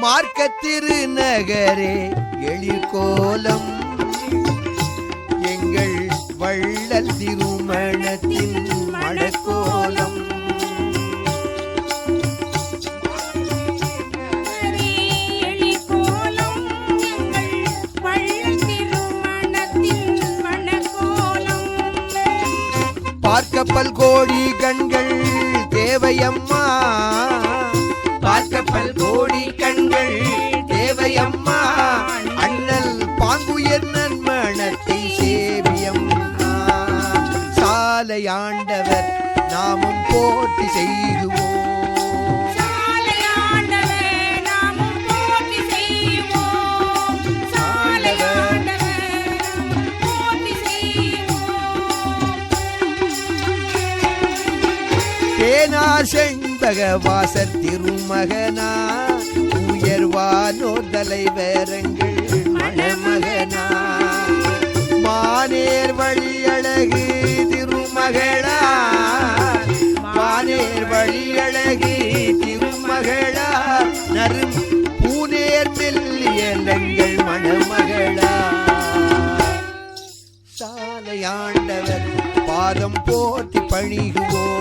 மார்க்க திருநகரே எழிற்கோலம் எங்கள் வள்ளல் திருமணத்தின் மணக்கோலம். பார்க்க பல்கோடி கண்கள் தேவையம்மா, பார்க்க பல்கோடி கண்கள் தேவையம்மா, அண்ணல் பாங்குயர் நன்மணத்தை சேவியம்மா. சாலையாண்டவர் நாமும் போற்றி செய்துவோம், தேனார் செண்பக வாசர் திருமகனா, உயர்வானோர் தலைவரங்கள் மணமகனா, மானேர் வழியழகு திருமகளா, மானேர் வழியழகு திருமகளா, நரும் பூனேர் மெல்லியலங்கள் மணமகளா. சாலையாண்டவர் பாதம் போற்றி பணிகுவோம்,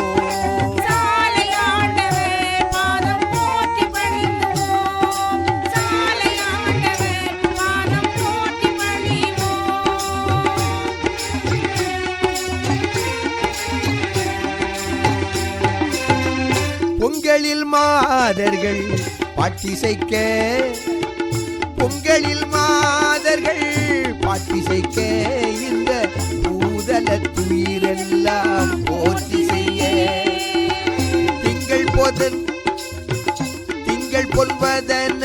பொங்கலில் மாதர்கள் பாட்டிசைக்க, பொங்கலில் மாதர்கள் பாட்டிசைக்க, இந்த பூதல துயிரெல்லாம் போற்றி செய்ய, திங்கள் பொன்பதன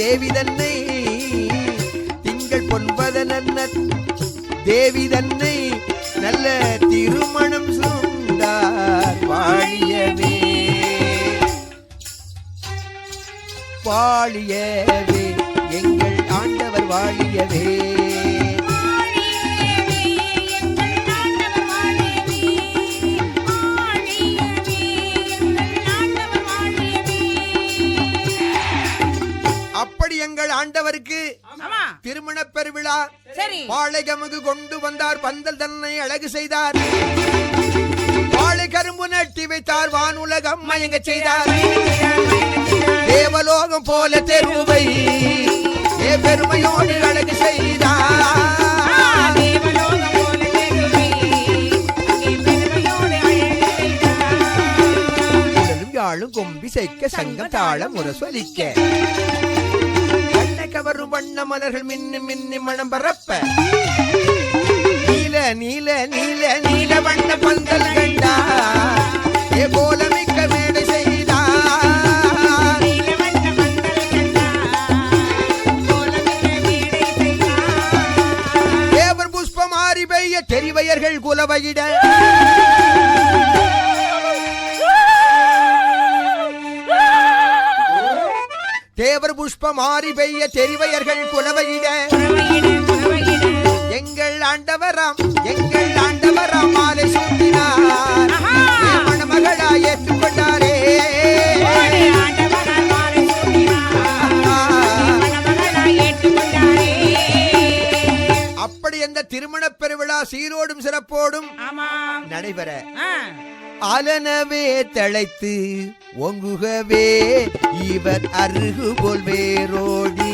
தேவி தன்னை, திங்கள் பொன்பதன தேவி தன்னை நல்ல திருமணம் சுண்டார் வாழியவே, வாழியவே எங்கள் ஆண்டவர் வாழியவே. அப்படி எங்கள் ஆண்டவருக்கு திருமண பெருவிழா வாழைகமுகு கொண்டு வந்தார், பந்தல் தன்னை அழகு செய்தார், வாழை கரும்பு நட்டி வைத்தார், வானுலகம் மயங்க செய்தார், தேவலோகம் போல தெருவை பெருமையோடு அழகு செய்தார், யாழும் கொம்பி செய்க்க சங்கம் தாள முரசொலிக்க, கவரும் வண்ண மலர்கள் மின்னு மின்னி மனம் பரப்ப, நீல நீல நீல நீல வண்ண பந்தல் கண்டா, ஏ போல மிக்க மேடை செய்தா, தேவர் புஷ்பம் மாறி பெய்ய தெரிவையர்கள் குலவையிட, தேவர் புஷ்பம் மாறி பெய்ய தெரிவையர்கள் குலவையிட, எங்கள் ஆண்டவராம் மாலை சூட்டினார், மணமகளா ஏற்றுக்கொண்டாரே. அப்படி அந்த திருமண பெருவிழா சீரோடும் சிறப்போடும் நடைபெற அலனவே தழைத்து ஒங்குகவே, இவர் அருகு போல் வேரோடி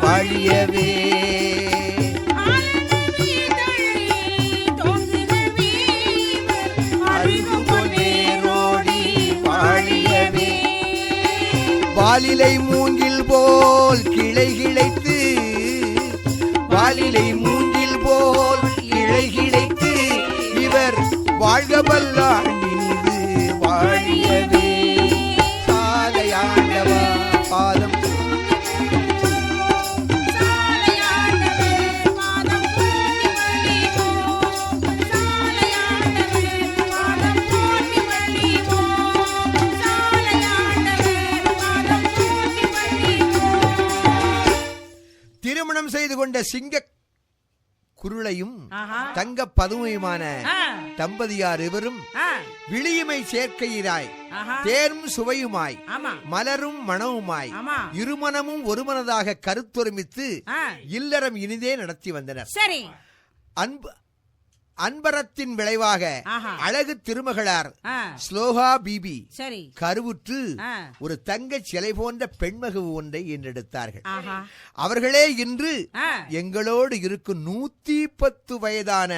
வாழியவே, அருகு போல் வேரோடி வாழியவே, வாலிலை மூங்கில் போல் கிளை கிளைத்து, வாலிலை மூங்கில் போல் கிளை கிளைத்து, இவர் வாழ்க பல்லாண்டினிது வாழியவே. சாலையாண்டவா பாதம் திருமணம் செய்து கொண்ட சிங்க குருளையும் தங்க பதுமையுமான தம்பதியார் இவரும் விளியுமை சேர்க்கையிராய் தேரும் சுவையுமாய் மலரும் மணவுமாய் இருமனமும் ஒருமனதாக கருத்தொருமித்து இல்லறம் இனிதே நடத்தி வந்தனர். அன்பரத்தின் விளைவாக அழகு திருமகளார் ஸ்லோகா பீபி கருவுற்று ஒரு தங்க சிலை போன்ற பெண்மகு ஒன்றை ஈன்றெடுத்தார்கள். அவர்களே இன்று எங்களோடு இருக்கும் 110 வயதான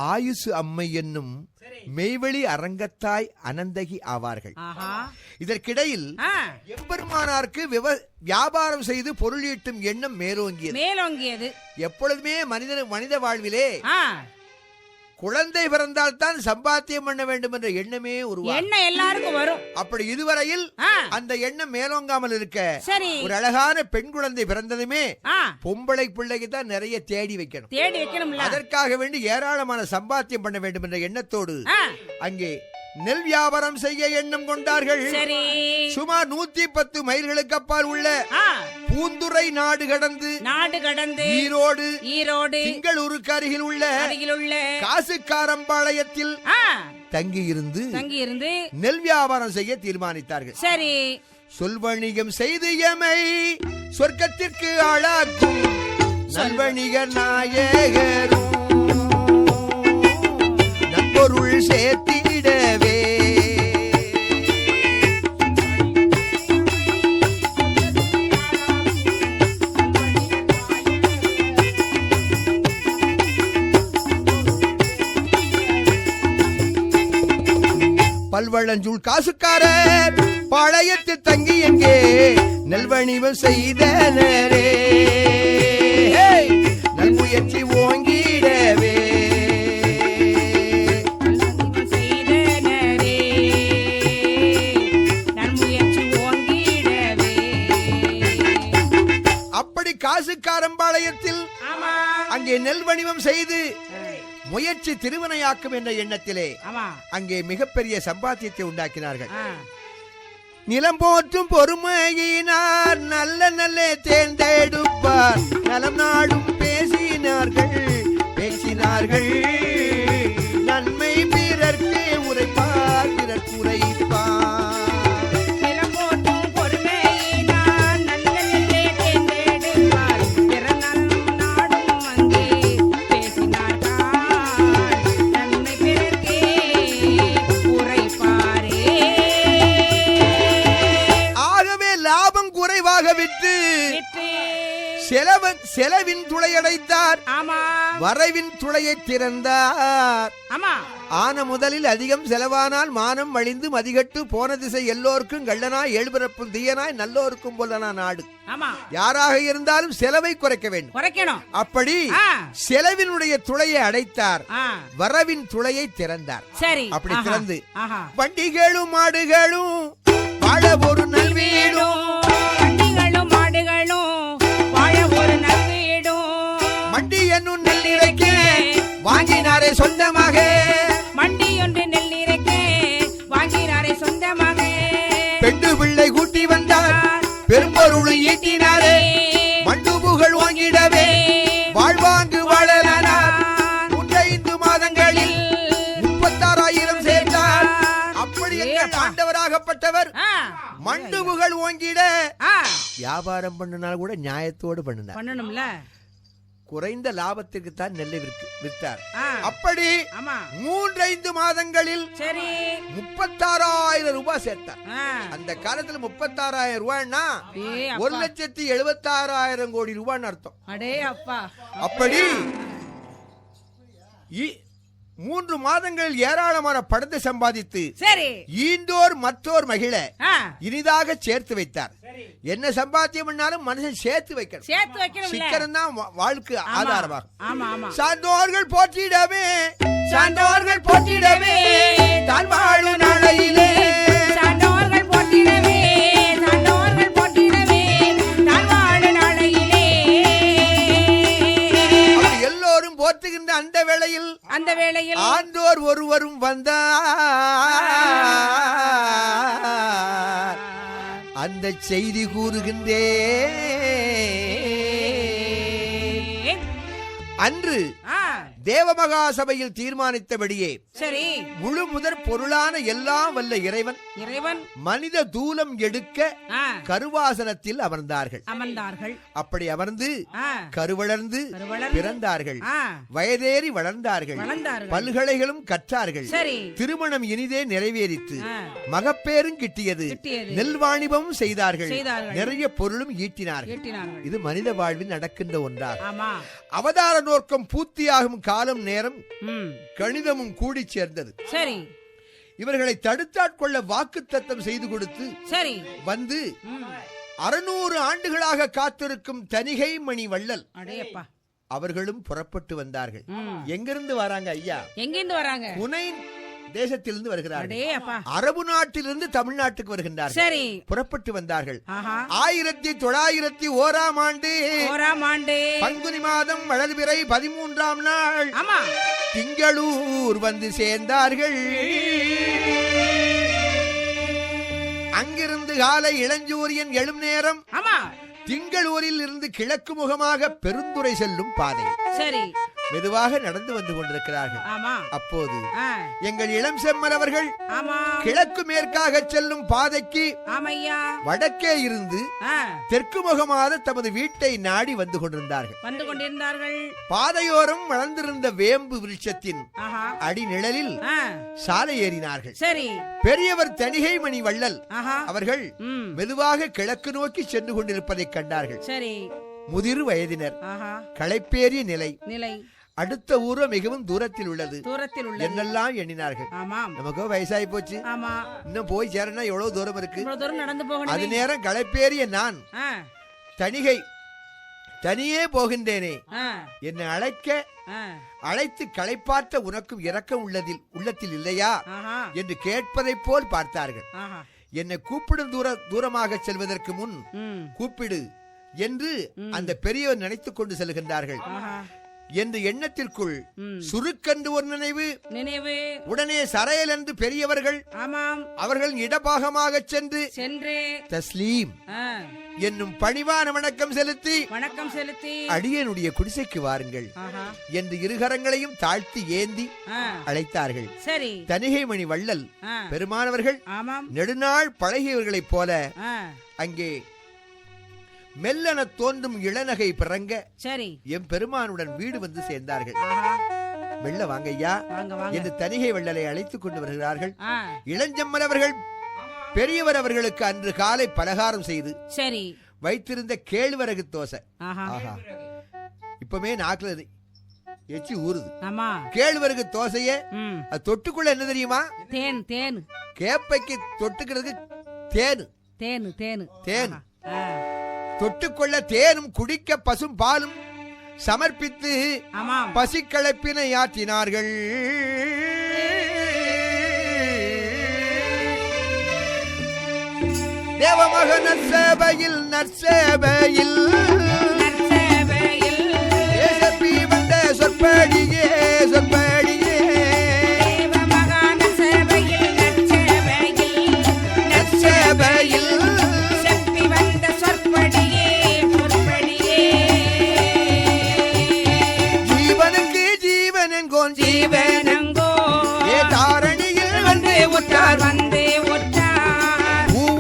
ஆயுசு அம்மை என்னும் மெய்வெளி அரங்கத்தாய் அனந்தகி ஆவார்கள். இதற்கிடையில் எம்பெருமானாருக்கு வியாபாரம் செய்து பொருள் ஈட்டும் எண்ணம் மேலோங்கியது. எப்பொழுதுமே மனித வாழ்விலே குழந்தை பிறந்தால் தான் சம்பாத்தியம் பண்ண வேண்டும் என்ற எண்ணமே எண்ணம் எல்லாருக்கும் வரும். அப்படி இதுவரையில் அந்த எண்ணம் மேலோங்காமல் இருக்க ஒரு அழகான பெண் குழந்தை பிறந்ததுமே பொம்பளை பிள்ளைக்கு தான் நிறைய தேடி வைக்கணும். அதற்காக வேண்டி ஏராளமான சம்பாத்தியம் பண்ண வேண்டும் என்ற எண்ணத்தோடு அங்கே நெல் வியாபாரம் செய்ய எண்ணம் கொண்டார்கள். சுமார் 110 மைல்களுக்கு அப்பால் உள்ள பூந்துரை நாடு கடந்து ஈரோடு திங்களூருக்கு அருகில் உள்ள காசுக்காரம்பாளையத்தில் தங்கியிருந்து நெல் வியாபாரம் செய்ய தீர்மானித்தார்கள். சொல்வணிகம் செய்து எமை சொர்க்கத்திற்கு ஆளாக்கும் நல்வணிக நாயகரும் நற்பொருள் சேர்த்திடவே பல்வளஞ்சூள் காசுக்காரர் பாளையத்து தங்கி எங்கே நல்வணிவம் செய்தனரே நல்முயற்சி ஓங்கிடவே அப்படி காசுக்காரம்பாளையத்தில் அங்கே நெல் வணிகம் செய்து முயற்சி திருவினையாக்கும் என்ற எண்ணத்திலே அங்கே மிகப்பெரிய சம்பாத்தியத்தை உண்டாக்கினார்கள். நிலம் போற்றும் பொறுமையினார் நல்ல தேர்ந்தெடுப்பார் நலம் நாடும் பேசினார்கள் நன்மை பிறர்க்கு உரைப்பார் பிறர்க்கு உரைப்பார். செலவின் துளையடைத்தார் வரவின் துளையை திறந்தார். ஆன முதலில் அதிகம் செலவானால் மானம் வழிந்து மதிகட்டு போன திசை எல்லோருக்கும் கள்ளனாய் ஏழ்பிறப்பும் தீயனாய் நல்லோருக்கும் போலனா நாடு. யாராக இருந்தாலும் செலவை குறைக்க வேண்டும். அப்படி செலவினுடைய துளையை அடைத்தார் வரவின் துளையை திறந்தார். அப்படி திறந்து வண்டிகளும் மாடுகளும் வாழ ஒரு நல்வீடும் வாங்கினாரே சொந்தமாக மண்டி ஒன்று நெல்லிரைக்கு வாங்கினாரே சொந்தமாக பெண்டு பிள்ளை கூட்டி வந்தார் பெரும்பொருள் ஈட்டினாரே மண்டு புகழ் வாங்கிடவே வாழ்வாங்கு வாழலானார். 5 மாதங்களில் 36,000 சேர்ந்தார். அப்படி எங்கள் ஆண்டவராகப்பட்டவர் மண்டு புகழ் வாங்கிட வியாபாரம் பண்ணினால் கூட நியாயத்தோடு பண்ணணும்ல. குறைந்த லாபத்திற்கு தான் நெல்லை விற்றார். அப்படி 3-5 மாதங்களில் 36,000 ரூபாய் சேர்த்தார். அந்த காலத்துல 36,000 ரூபாய்னா 1,76,000 கோடி ரூபாய் அர்த்தம். அப்படி 3 மாதங்களில் ஏராளமான பணத்தை சம்பாதித்து ஈந்தோர் மற்றோர் மகிழ இனிதாக சேர்த்து வைத்தார். என்ன சம்பாத்தியம் பண்ணாலும் மனுஷன் சேர்த்து வைக்கணும். சிக்கனம் தான் வாழ்க்கை ஆதாரமாகும். சான்றோர்கள் போற்றிடவே தான் வாழும் நாளையிலே எல்லோரும் போற்றுகின்ற அந்த வேளையில் ஆண்டோர் ஒருவரும் வந்தார். அந்த செய்தி கூறுகின்றேன். அன்று தேவமகா சபையில் தீர்மானித்தபடியே சரி முழு முதற் பொருளான எல்லாம் வல்ல இறைவன் மனித தூலம் எடுக்க கருவாசனத்தில் அமர்ந்தார்கள். அப்படி அமர்ந்து கருவளர்ந்து பிறந்தார்கள். வயதேறி வளர்ந்தார்கள். பல்கலைகளும் கற்றார்கள். திருமணம் இனிதே நிறைவேறித்து மகப்பேரும் கிட்டியது. நெல்வாணிபமும் செய்தார்கள். நிறைய பொருளும் ஈட்டினார்கள். இது மனித வாழ்வில் நடக்கின்ற ஒன்றாகும். அவதார நோக்கம் பூர்த்தியாகும் காலம் நேரம் கணிதமும் கூடி சேர்ந்தது. சரி இவர்களை தடுத்தாட்கொள்ள வாக்குத்தத்தம் செய்து கொடுத்து சரி வந்து 600 ஆண்டுகளாக காத்திருக்கும் தணிகை மணி வள்ளல் அவர்களும் புறப்பட்டு வந்தார்கள். எங்கிருந்து வராங்க ஐயா? எங்கிருந்து வராங்க? புனை தேசத்திலிருந்து வருகிறார்கள். அரபு நாட்டிலிருந்து தமிழ்நாட்டுக்கு வருகின்றார்கள். சரி புறப்பட்டு வந்தார்கள். 1901ஆம் ஆண்டு பங்குனி மாதம் வளர்பிறை 13ஆம் நாள் திங்களூர் வந்து சேர்ந்தார்கள். அங்கிருந்து காலை இளஞ்சூரியன் எழும் நேரம் திங்களூரில் இருந்து கிழக்கு முகமாக பெருந்துறை செல்லும் பாதை சரி மெதுவாக நடந்து வந்து கொண்டிருக்கிறார்கள். அப்போது எங்கள் இளம் செம்மல் அவர்கள் கிழக்கு மேற்காக செல்லும் பாதைக்கு வடக்கே இருந்து தெற்கு முகமாக தமது வீட்டை நாடி வந்து கொண்டிருந்தார்கள். பாதையோரம் வளர்ந்திருந்த வேம்பு விருட்சத்தின் அடிநிழலில் சாலை ஏறினார்கள். பெரியவர் தணிகை மணி வள்ளல் அவர்கள் மெதுவாக கிழக்கு நோக்கி சென்று கொண்டிருப்பதை கண்டார்கள். முதிர் வயதினர், களைப்பேறிய நிலை. அடுத்த ஊரோ மிகவும் தூரத்தில் உள்ளது. என்னெல்லாம் எண்ணினார்கள். நமக்கு வயசாகி போச்சு, இன்னும் போய் சேரனா எவ்வளவு தூரம் இருக்கு. அது நேரம் களைப்பேறிய நான் தணிகை தனியே போகின்றேனே, என்னை அழைத்து களைப்பாற்ற உனக்கும் இரக்கம் உள்ளத்தில் இல்லையா என்று கேட்பதை போல் பார்த்தார்கள். என்னை கூப்பிடும் தூரமாக செல்வதற்கு முன் கூப்பிடு என்று அந்த பெரியவர் நினைத்துக் கொண்டு செல்கின்றார்கள் என்று எண்ணத்திற்குள் சுருக்கென்று ஒரு நினைவு. உடனே சரையல் என்று பெரியவர்கள் அவர்கள் இடபாகமாக சென்று தஸ்லீம் என்னும் பணிவான வணக்கம் செலுத்தி அடியனுடைய குடிசைக்கு வாருங்கள் என்று இருகரங்களையும் தாழ்த்தி ஏந்தி அழைத்தார்கள். தணிகை மணி வள்ளல் பெருமானவர்கள் நெடுநாள் பழகியவர்களைப் போல அங்கே மெல்லன தோன்றும் இளநகை பிறங்க எம் பெருமானுடன் வீடு வந்து சேர்ந்தார்கள். மெல்ல வாங்கய்யா என்று தணிகை வள்ளலை அழைத்துக் கொண்டு வருகிறார்கள். இளஞ்சம்மன் அவர்கள் பெரியவர் அவர்களுக்கு அன்று காலை பலகாரம் செய்து வைத்திருந்த கேழ்வரகு தோசை. இப்பமே நாக்குல எச்சி ஊறுது. கேழ்வரகு தோசைய தொட்டுக்குள்ள என்ன தெரியுமா? தேன். கேப்பைக்கு தொட்டுக்கிறதுக்கு தேன். தொட்டுக்கொள்ள தேனும் குடிக்க பசும் பாலும் சமர்ப்பித்து பசிக்களைப்பினை ஆற்றினார்கள். தேவமக நற்சேபையில் வந்த சொற்படியே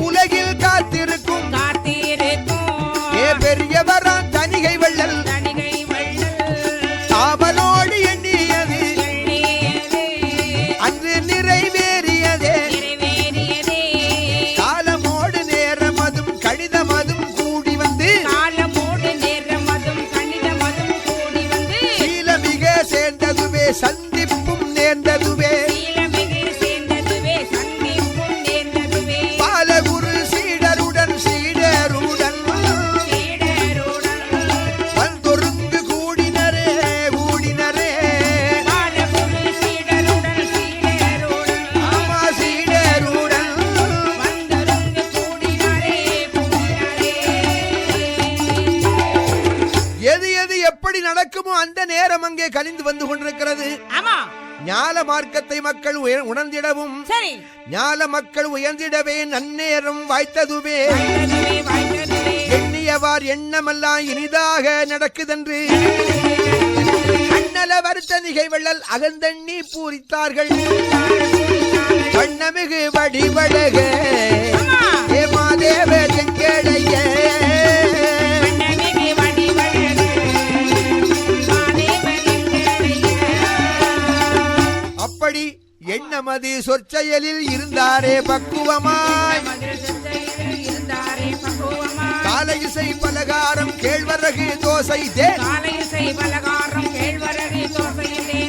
உலகில் காத்திருக்கும் பெரியவரான் தணிகை வள்ளல் அவனோடு எண்ணியது அன்று நிறைவேறியதே. காலமோடு நேரமதும் கணிதமதும் கூடி வந்து சீலமிக சேர்ந்ததுவே சந்திப்பும் நேர்ந்ததுவே. அந்த நேரம் அங்கே கழிந்து வந்து கொண்டிருக்கிறது. ஞால மார்க்கத்தை மக்கள் உணர்ந்திடவும் ஞால மக்கள் உயர்ந்திடவே நன்னேரம் வாய்த்ததுவே. எண்ணியவார் எண்ணமெல்லாம் இனிதாக நடக்குதென்று அண்ணல வருத்த நிகை வெள்ளல் அகந்தண்ணி பூரித்தார்கள் வண்ணமிகு வடிவழக ஏமாதேவ செங்கடைய அப்படி எண்ணமது சொற்செயலில் இருந்தாரே பக்குவமாய் காலை இசை பலகாரம் கேழ்வரகு தோசை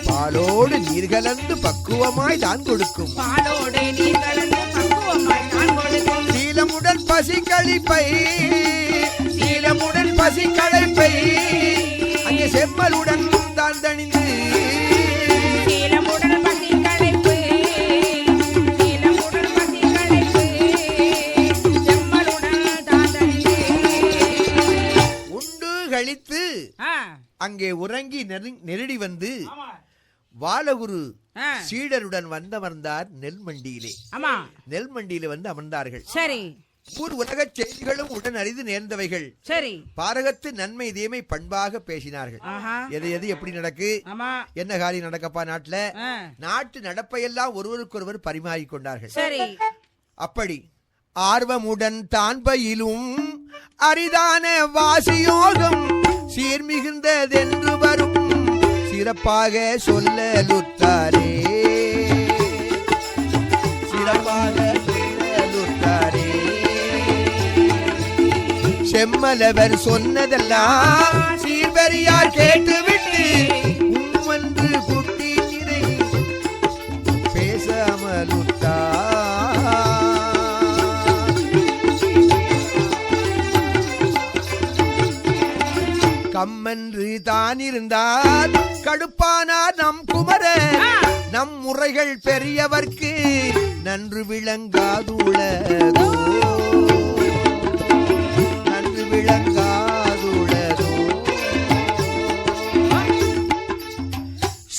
பாலோடு நீர் கலந்து பக்குவமாய் தான் கொடுக்கும் சீலமுடன் பசி கழிப்பை அங்கே செம்மலுடன் தான் தணிந்து கழித்து அங்கே உறங்கி நெருடி வந்து வாலகுரு சீடருடன் வந்தமர்ந்தார் நெல்மண்டியிலே. நெல்மண்டியிலே வந்து அமர்ந்தார்கள். சரி. ஊர் உலக செய்திகளும் உடன் அறிந்து நேர்ந்தவைகள். சரி. பாரகத்து நன்மை தீமை பண்பாக பேசினார்கள். எது எது எப்படி நடக்கு, என்ன காரியம் நடக்கப்பா நாட்டுல, நாட்டு நடப்பையெல்லாம் ஒருவருக்கொருவர் பரிமாறிக் கொண்டார்கள். சரி. அப்படி ஆர்வமுடன் தான் பயிலும் அரிதான வாசியோகம் சீர்மிகுந்ததென்று வரும் சிறப்பாக சொல்லலுத்தாரே செம்மலவர் சொன்னதெல்லாம் சீர்வரியார் கேட்டுவிட்டு உம்மென்று குட்டி நிறை பேசாமலுத்தார் கம்மென்று தான் இருந்தார் கடுப்பானார் நம் குமரன் நம் முறைகள் பெரியவர்க்கு நன்று விளங்காதுள்ளதோ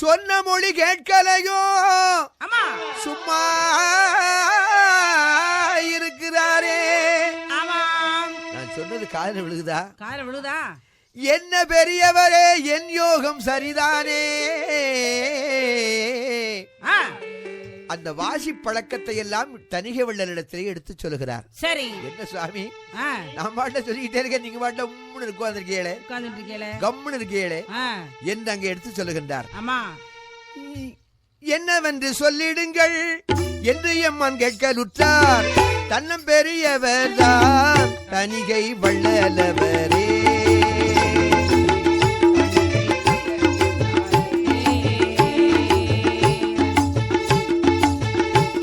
சொன்ன மொழி கேட்கலையோ சும்மா இருக்கிறாரே. நான் சொன்னது காதுல விழுகுதா? என்ன பெரியவரே, என் யோகம் சரிதானே. அந்த வாசி பழக்கத்தை எல்லாம் தணிகை வள்ளலிடத்திலே எடுத்து சொல்லுகிறார். சரி. என்ன சுவாமி, நான் பாட்ட சொல்லிக்கிட்டே இருக்கேன், நீங்க பாட்ட உம்முன்னு உட்கார்ந்திருக்கீங்களே, கம்முன்னு இருக்கீங்களே என்று அங்கே எடுத்து சொல்லுகின்றார். என்னவென்று சொல்லிடுங்கள் என்று எம்மன் கேட்கலுற்றார். தன்னம் பெரியவர் தான் தணிகை வள்ளலவரே.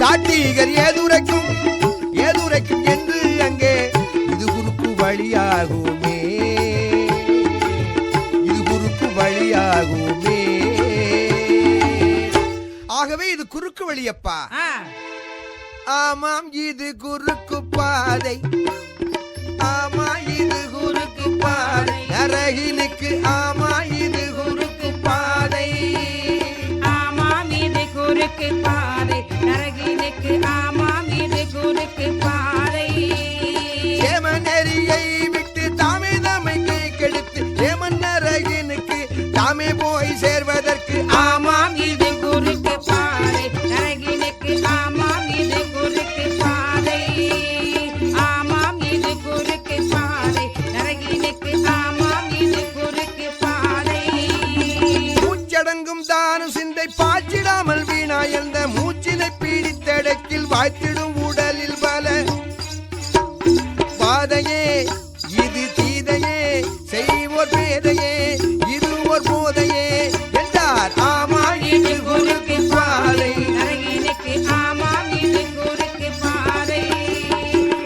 தாட்டிகர் ஏதுரைக்கும் என்று அங்கே இது குறுக்கு வழியாகுமே, ஆகவே இது குறுக்கு வழியப்பா. ஆமாம் இது குறுக்கு பாதை, நரகினுக்கு ஆமா இது குறுக்கு பாதை, நரகினுக்கு ஆமாம் இது குறுக்கு பாதை. ஏமநெறியை விட்டு தாமே தமைக்கு கெடுத்து ஏமன் நரகினுக்கு தாமே போய் சேர்வதற்கு ஆமாம் இது குறுக்கு பாதை, நரகினுக்கு ஆமாம் இது குறுக்கு பாதை, ஆமாம் இது குறுக்கு பாதை, நரகினுக்கு ஆமாம் இது குறுக்கு பாதை. மூச்சடங்கும் தானு சிந்தை பாய்ச்சிடாமல் வீணா எந்த மூச்சினை பீடித்தடக்கில் வாய்த்திடும் உடலில் பல பாதையே இது தீதையே செய்வோர் பேதையே இது ஒரு போதையே என்றார். ஆமா இது குறுக்கு பாதை, நரகினுக்கு ஆமாம் இது குறுக்கு பாதை.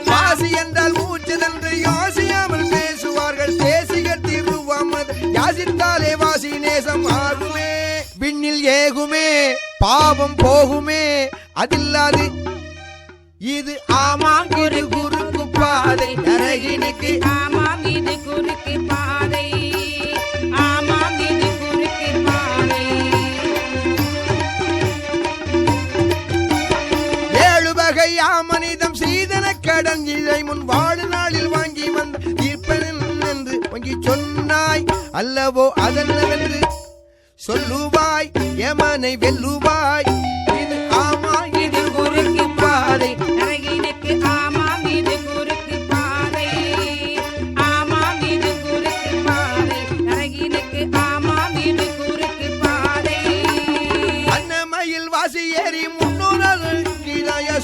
வாசி என்றால் மூச்சதென்று யோசியாமல் பேசுவார்கள், தேசிகர் திருவாமது யாசித்தாலே வாசி நேசம் ஆகுமே, விண்ணில் ஏகுமே, பாவம் போகுமே, அதில்லாது இது ஆமாம் இது குறுக்கு பாதை, நரகினுக்கு ஆமாம் இது குறுக்கு பாதை, ஆமாம் இது குறுக்கு பாதை. ஏழு வகை ஆமனிதம் சீதன கடன் இதை முன் வாழு நாளில் வாங்கி வந்த தீர்ப்பனில் என்று வாங்கி சொன்னாய் அல்லவோ அதென்னவென்று சொல்லுவாய் யமனை வெல்லுவாய் இது ஆமா இது குறுக்கு பாதை நரகினுக்கு ஆமாம் இது குறுக்கு பாதை ஆமாம் இது குறுக்கு பாதை நரகினுக்கு ஆமாம் இது குறுக்கு பாதை அன்னமயில் வாசி ஏறி முன்னோர்கள்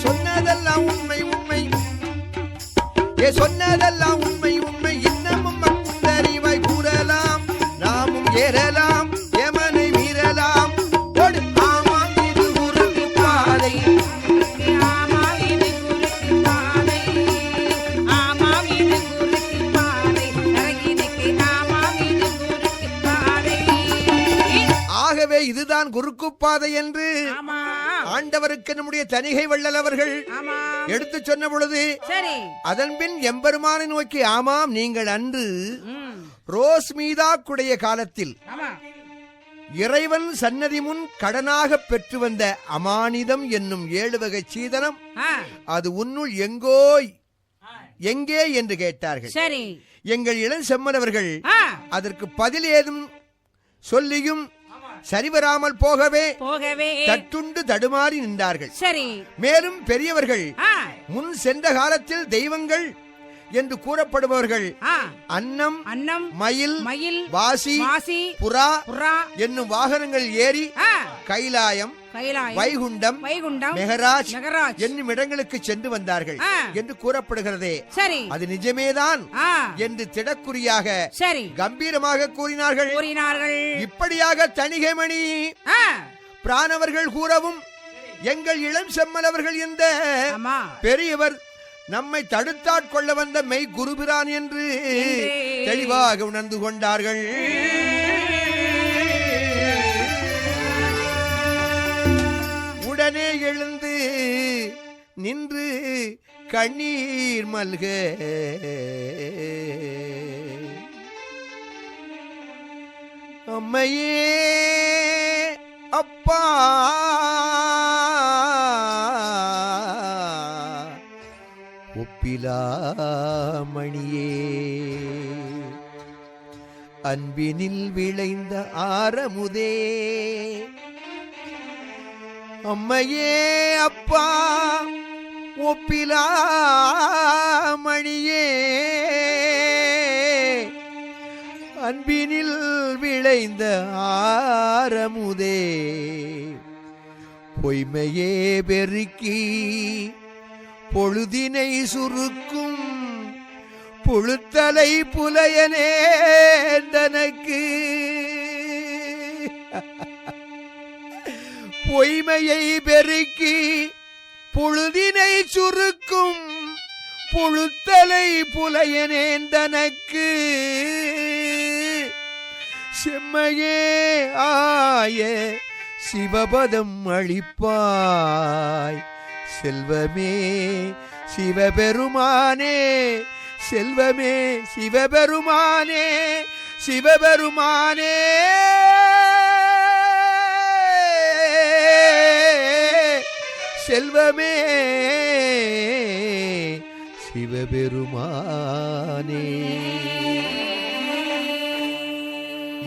சொன்னதெல்லாம் உண்மை உண்மை சொன்னதெல்லாம் உண்மை உண்மை இன்னமும் மக்கள் கூறலாம் நாமும் ஏறலாம் யமனை மீறலாம் ஆமாம் இது குறுக்கு பாதை ஆமாம் இது குறுக்கு பாதை ஆமாம் இது குறுக்கு பாதை நரகினுக்கு ஆமாம் இது குறுக்கு பாதை ஆகவே இதுதான் குறுக்கு பாதை என்று ஆமா ஆண்டவருக்கு நம்முடைய தணிகை வள்ளல் அவர்கள் ஆமா எடுத்து சொன்ன பொழுது சரி அதன் பின் எம்பெருமானை நோக்கி ஆமாம் நீங்கள் அன்று ரோஸ் மீதாக்குடைய காலத்தில் ஆமா இறைவன் சன்னதி முன் கடனாக பெற்று வந்த அமானிதம் என்னும் 7 வகை சீதனம் அது உன்னுள் எங்கே என்று கேட்டார்கள். சரி எங்கள் இளம் செம்மனவர்கள் அதற்கு பதில் ஏதும் சொல்லியும் சரிவராமல் போகவே தட்டுண்டு தடுமாறி நின்றார்கள். சரி மேலும் பெரியவர்கள் முன் சென்ற காலத்தில் தெய்வங்கள் என்று கூறப்படுபவர்கள் அன்னம் மயில் வாசி புறா என்னும் வாகனங்கள் ஏறி கைலாயம் வைகுண்டம் மெகராஜ் என்னும் இடங்களுக்கு சென்று வந்தார்கள் என்று கூறப்படுகிறதே. அது நிஜமேதான் என்று திடக்குறியாக கம்பீரமாக கூறினார்கள். இப்படியாக தணிகைமணி பிரானவர்கள் கூறவும் எங்கள் இளம் செம்மலவர்கள் இந்த பெரியவர் நம்மை தடுத்தாட்கொள்ள வந்த மெய் குருபிரான் என்று தெளிவாக உணர்ந்து கொண்டார்கள். உடனே எழுந்து நின்று கண்ணீர் மல்க அம்மையே அப்பா ஒப்பிலாமணியே அன்பினில் விளைந்த ஆரமுதே அம்மையே அப்பா ஒப்பிலாமணியே அன்பினில் விளைந்த ஆரமுதே பொய்மையே பெருக்கி பொழுதினை சுருக்கும் புழுத்தலை புலையனே தனக்கு பொய்மையை பெருக்கி பொழுதினை சுருக்கும் புழுத்தலை புலையனேன் தனக்கு செம்மையே ஆய சிவபதம் அளிப்பாய் செல்வமே சிவபெருமானே செல்வமே சிவபெருமானே சிவபெருமானே செல்வமே சிவபெருமானே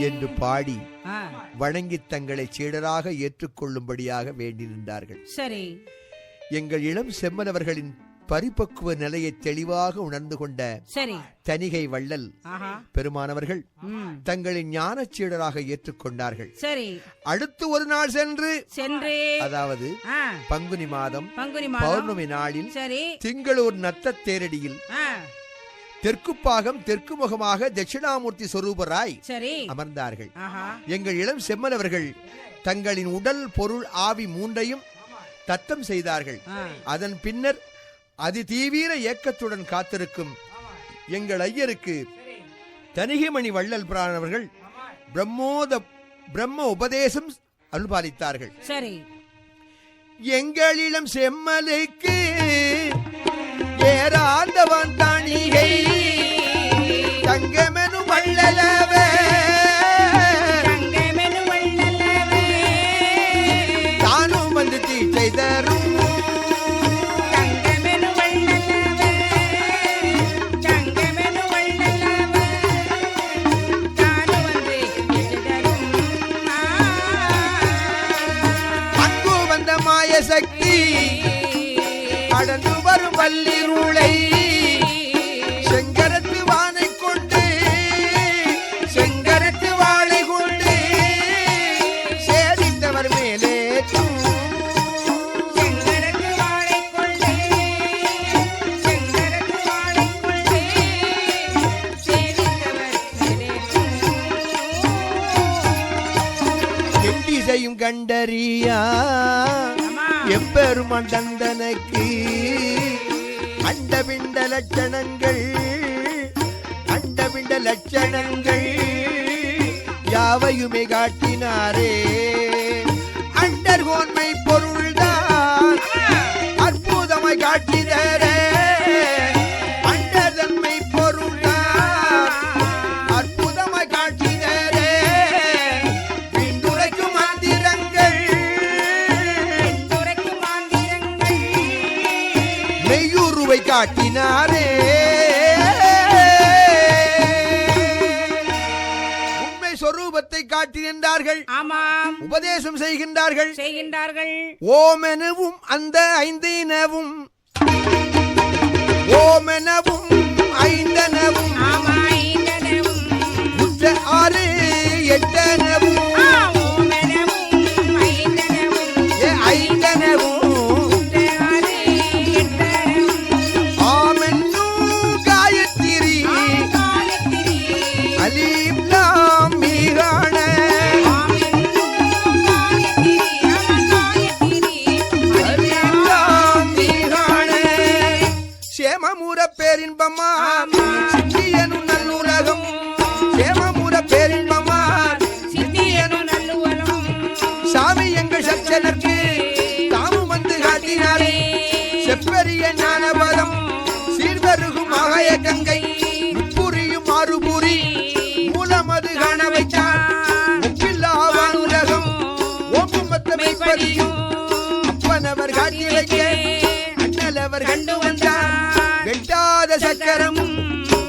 என்று பாடி வணங்கி தங்களை சீடராக ஏற்றுக்கொள்ளும்படியாக வேண்டி நின்றார்கள். சரி, எங்கள் இளம் செம்மனவர்களின் பரிபக்குவ நிலையை தெளிவாக உணர்ந்து கொண்ட தணிகை வள்ளல் பெருமானவர்கள் தங்களின் ஞான சீடராக ஏற்றுக்கொண்டார்கள். சரி, அடுத்து ஒரு நாள் சென்று அதாவது பங்குனி மாதம் பௌர்ணமி நாளில் திங்களூர் நத்த தேரடியில் தெற்குப்பாகம் தெற்கு முகமாக தட்சிணாமூர்த்தி சொரூபராய் அமர்ந்தார்கள். எங்கள் இளம் செம்மனவர்கள் தங்களின் உடல் பொருள் ஆவி மூன்றையும் தத்தம் செய்தார்கள். அதன் பின்னர் அதிதீவிர ஏக்கத்துடன் காத்திருக்கும் எங்கள் ஐயருக்கு தணிகைமணி வள்ளல் பிரானவர்கள் பிரம்ம உபதேசம் அருள்பாலித்தார்கள். சரி, எங்களிடம் செம்மலுக்கு ஏறாந்தவன் தணிகை தங்கமெனு வள்ளலவே தானும் வந்து தீட்டை தரும் வல்லிருளை செங்கரத்து வானை கொண்டு செங்கரத்து வாழை கொண்டு சேதித்தவர் மேலே செங்கரத்து வாழை கொண்டு செங்கரத்து வாழை கொண்டு சேவித்தவர் மேலே எண்டிசையும் கண்டறியா எப்பெருமான் தந்தனக்கு அண்டபிண்ட லட்சணங்கள் அண்டபிண்ட லட்சணங்கள் யாவையுமே காட்டினாரே அண்டர்கோன்மை பொருள்தான் அற்புதமாய் காட்டினரே அண்டதன்மை பொருள்தான் அற்புதமாய் காட்டினரே பின்துரைக்கும் மந்திரங்கள் துரைக்கும் மாந்திரங்கள் மெய்யுருவை காட்டினாரே உண்மை சொரூபத்தை காட்டினார்கள் ஆமாம் உபதேசம் செய்கின்றார்கள் செய்கின்றார்கள் ஓமெனவும் அந்த ஐந்தினவும் ஓமெனவும் ஐந்தனவும் ஆமா ஐந்தனவும் உற்ற ஆறு எட்டனவும் ஓமெனவும் ஐந்தனவும் ஐந்தனவும் ஆறு எட்டனவும் ஆமென்னும் காயத்திரி காயத்திரி அலீம் லாம் மீகான அலீம் லாம் மீகான சேமமுற பேரின்பமா சித்தியனும் நல்லுலகம் சேமமுற பேரின்பமா சாமி எங்கள் சச்சனருக்கு தாமும் வந்து காட்டினாரே செப்பரிய ஞானபதம் சீர்வருகும் மகாய கங்கை முப்புரியும் மாறுபுரி மூலமது காண வைத்தார் முப்பில்லாவான் உலகம் ஓம்பும் மத்தமைப்பதியும் அப்பனவர் காட்டி வைக்க அண்ணலவர் கண்டு வந்தார் வெட்டாத சக்கரமும்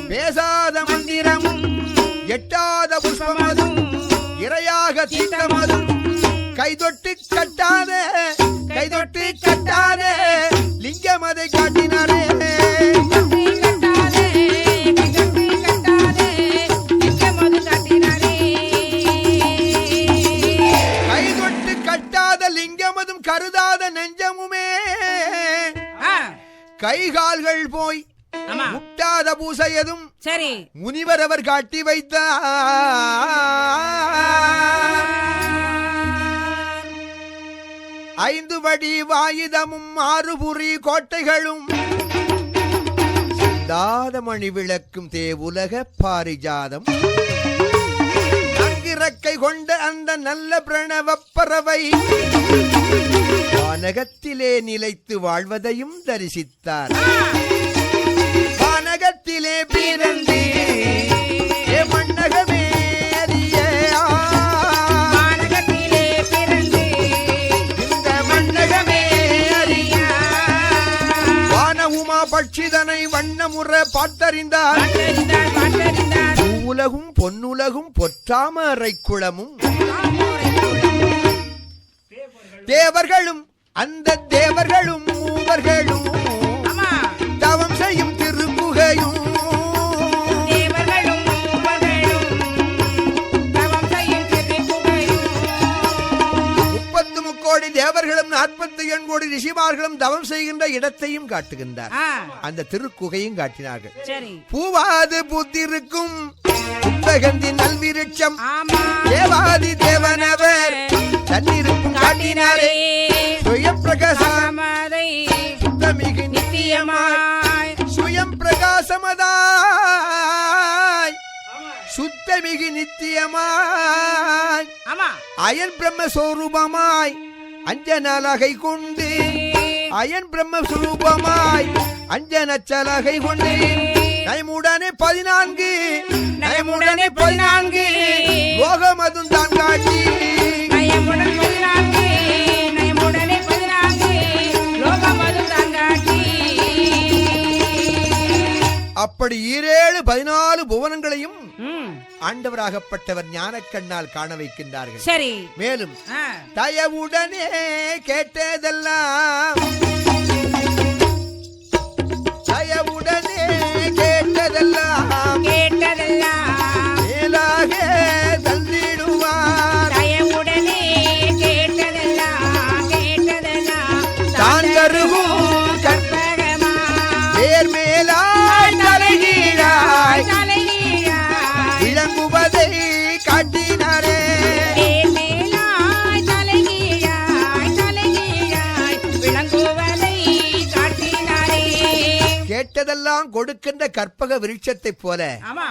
பேசாத மந்திரமும் எட்டாத புஷ்பமதும் இரையாக தீட்டமதும் கைதொட்டு கட்டாத லிங்கமதை காட்டினாரே கைதொட்டு கட்டாத லிங்கமதும் கருதாத நெஞ்சமுமே கைகால்கள் போய் முட்டாத பூசையதும் சரி முனிவர் அவர் காட்டி வைத்தார் ஐந்து வடி வாயுதமும் ஆறுபுரி கோட்டைகளும் சிந்தாதமணி விளக்கும் தேவுலக பாரிஜாதம் அங்கிரக்கை கொண்ட அந்த நல்ல பிரணவ பறவை வானகத்திலே நிலைத்து வாழ்வதையும் தரிசித்தார் வானகத்திலே பிறந்து மண்ணகமே அறிய இந்த மண்ணகமே அறிய வானவுமா பட்சிதனை வண்ணமுற பார்த்தறிந்தார் உலகும் பொன்னுலகும் பொற்றாமரை குளமும் தேவர்களும் அந்த தேவர்களும் மூவர்களும் தவம் செய்யும் திருக்குகையும் கோடி தேவர்களும் 48 கோடி ரிஷிமார்களும் தவம் செய்கின்ற இடத்தையும் காட்டுகின்றார் அந்த திருக்குகையும் காட்டினார்கள் பூவாது பூத்திருக்கும் புத்தகந்தி நல்விருட்சம் தேவாதி தேவனவர் தன்னிருக்கும் காட்டினாரே சுயம் பிரகாசமதை சுத்தமிகு நித்தியமாய் சுயம் பிரகாசமதாய் சுத்தமிகு நித்தியமாய் அயன் பிரம்மஸ்வரூபமாய் அஞ்சனலகை கொண்டு அயன் பிரம்மஸ்வரூபமாய் அஞ்சனச்சலகை கொண்டு நயமுடனே 14 லோகமதும் தான் காட்டி அப்படி 14 புவனங்களையும் ஆண்டவராகப்பட்டவர் ஞானக்கண்ணால் காண வைக்கின்றார்கள். சரி. மேலும் தயவுடனே கேட்டதெல்லாம் நமக்கெல்லாம் கொடுக்கின்ற கற்பக விருட்சத்தைப் போல ஆமா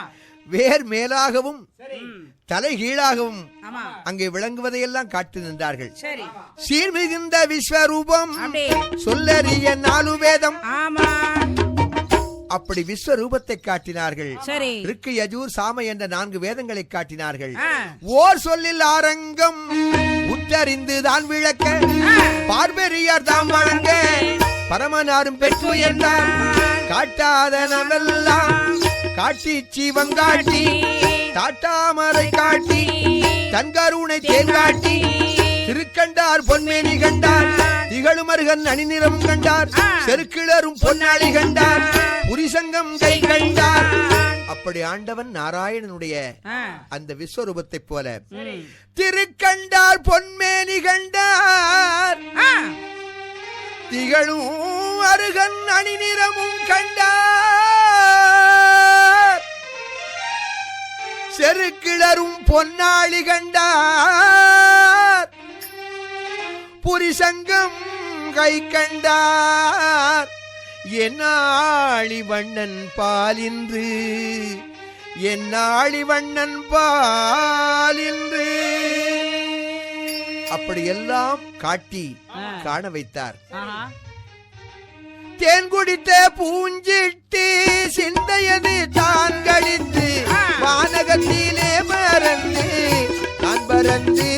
வேர் மேலாகவும் ம், தலை கீழாகவும் ஆமா அங்கே விளங்குவதையெல்லாம் காட்டி நின்றார்கள். சரி சீர்மிகுந்த விஸ்வரூபம் அப்படியே சொல்லறிய 4 வேதம். ஆமா அப்படி விஸ்வரூபத்தை காட்டினார்கள். சரி ருக்கு யஜூர் சாம என்ற 4 வேதங்களை காட்டினார்கள். ஆ, ஓர் சொல்லில் ஆரங்கம் உற்றறிந்து தான் விளக்க பார்பெரியார் தாம் வழங்க பரமனாரும் பெற்று என்றார் காட்டாத நமெல்லாம் காட்டி சிவங்காட்டி தாட்டாமரை காட்டி தன்கருணை தேங்காட்டி திருக்கண்டார் பொன்மேனி கண்டார் திகழுமருகன் அணிநிறம் கண்டார் செருக்கிளரும் பொன்னாளி கண்டார் புரிசங்கம் கை கண்டார். அப்படி ஆண்டவன் நாராயணனுடைய ஆ, அந்த விஸ்வரூபத்தை போல ம், திருக்கண்டார் பொன்மேனி கண்டார் ஆ, திகழும் அருகன் அணிநிறமும் கண்டார் செருக்கிளரும் பொன்னாளி கண்டார் புரிசங்கம் கை கண்டார் என்னாளி வண்ணன் பாலின்று என்னாளி வண்ணன் பாலின்று அப்படியெல்லாம் காட்டி காண வைத்தார். ஆஹா, தேன் குடித்த பூஞ்சிட்டு சிந்தையது தான் கழித்து வானகத்திலே மறந்து தான் பறந்து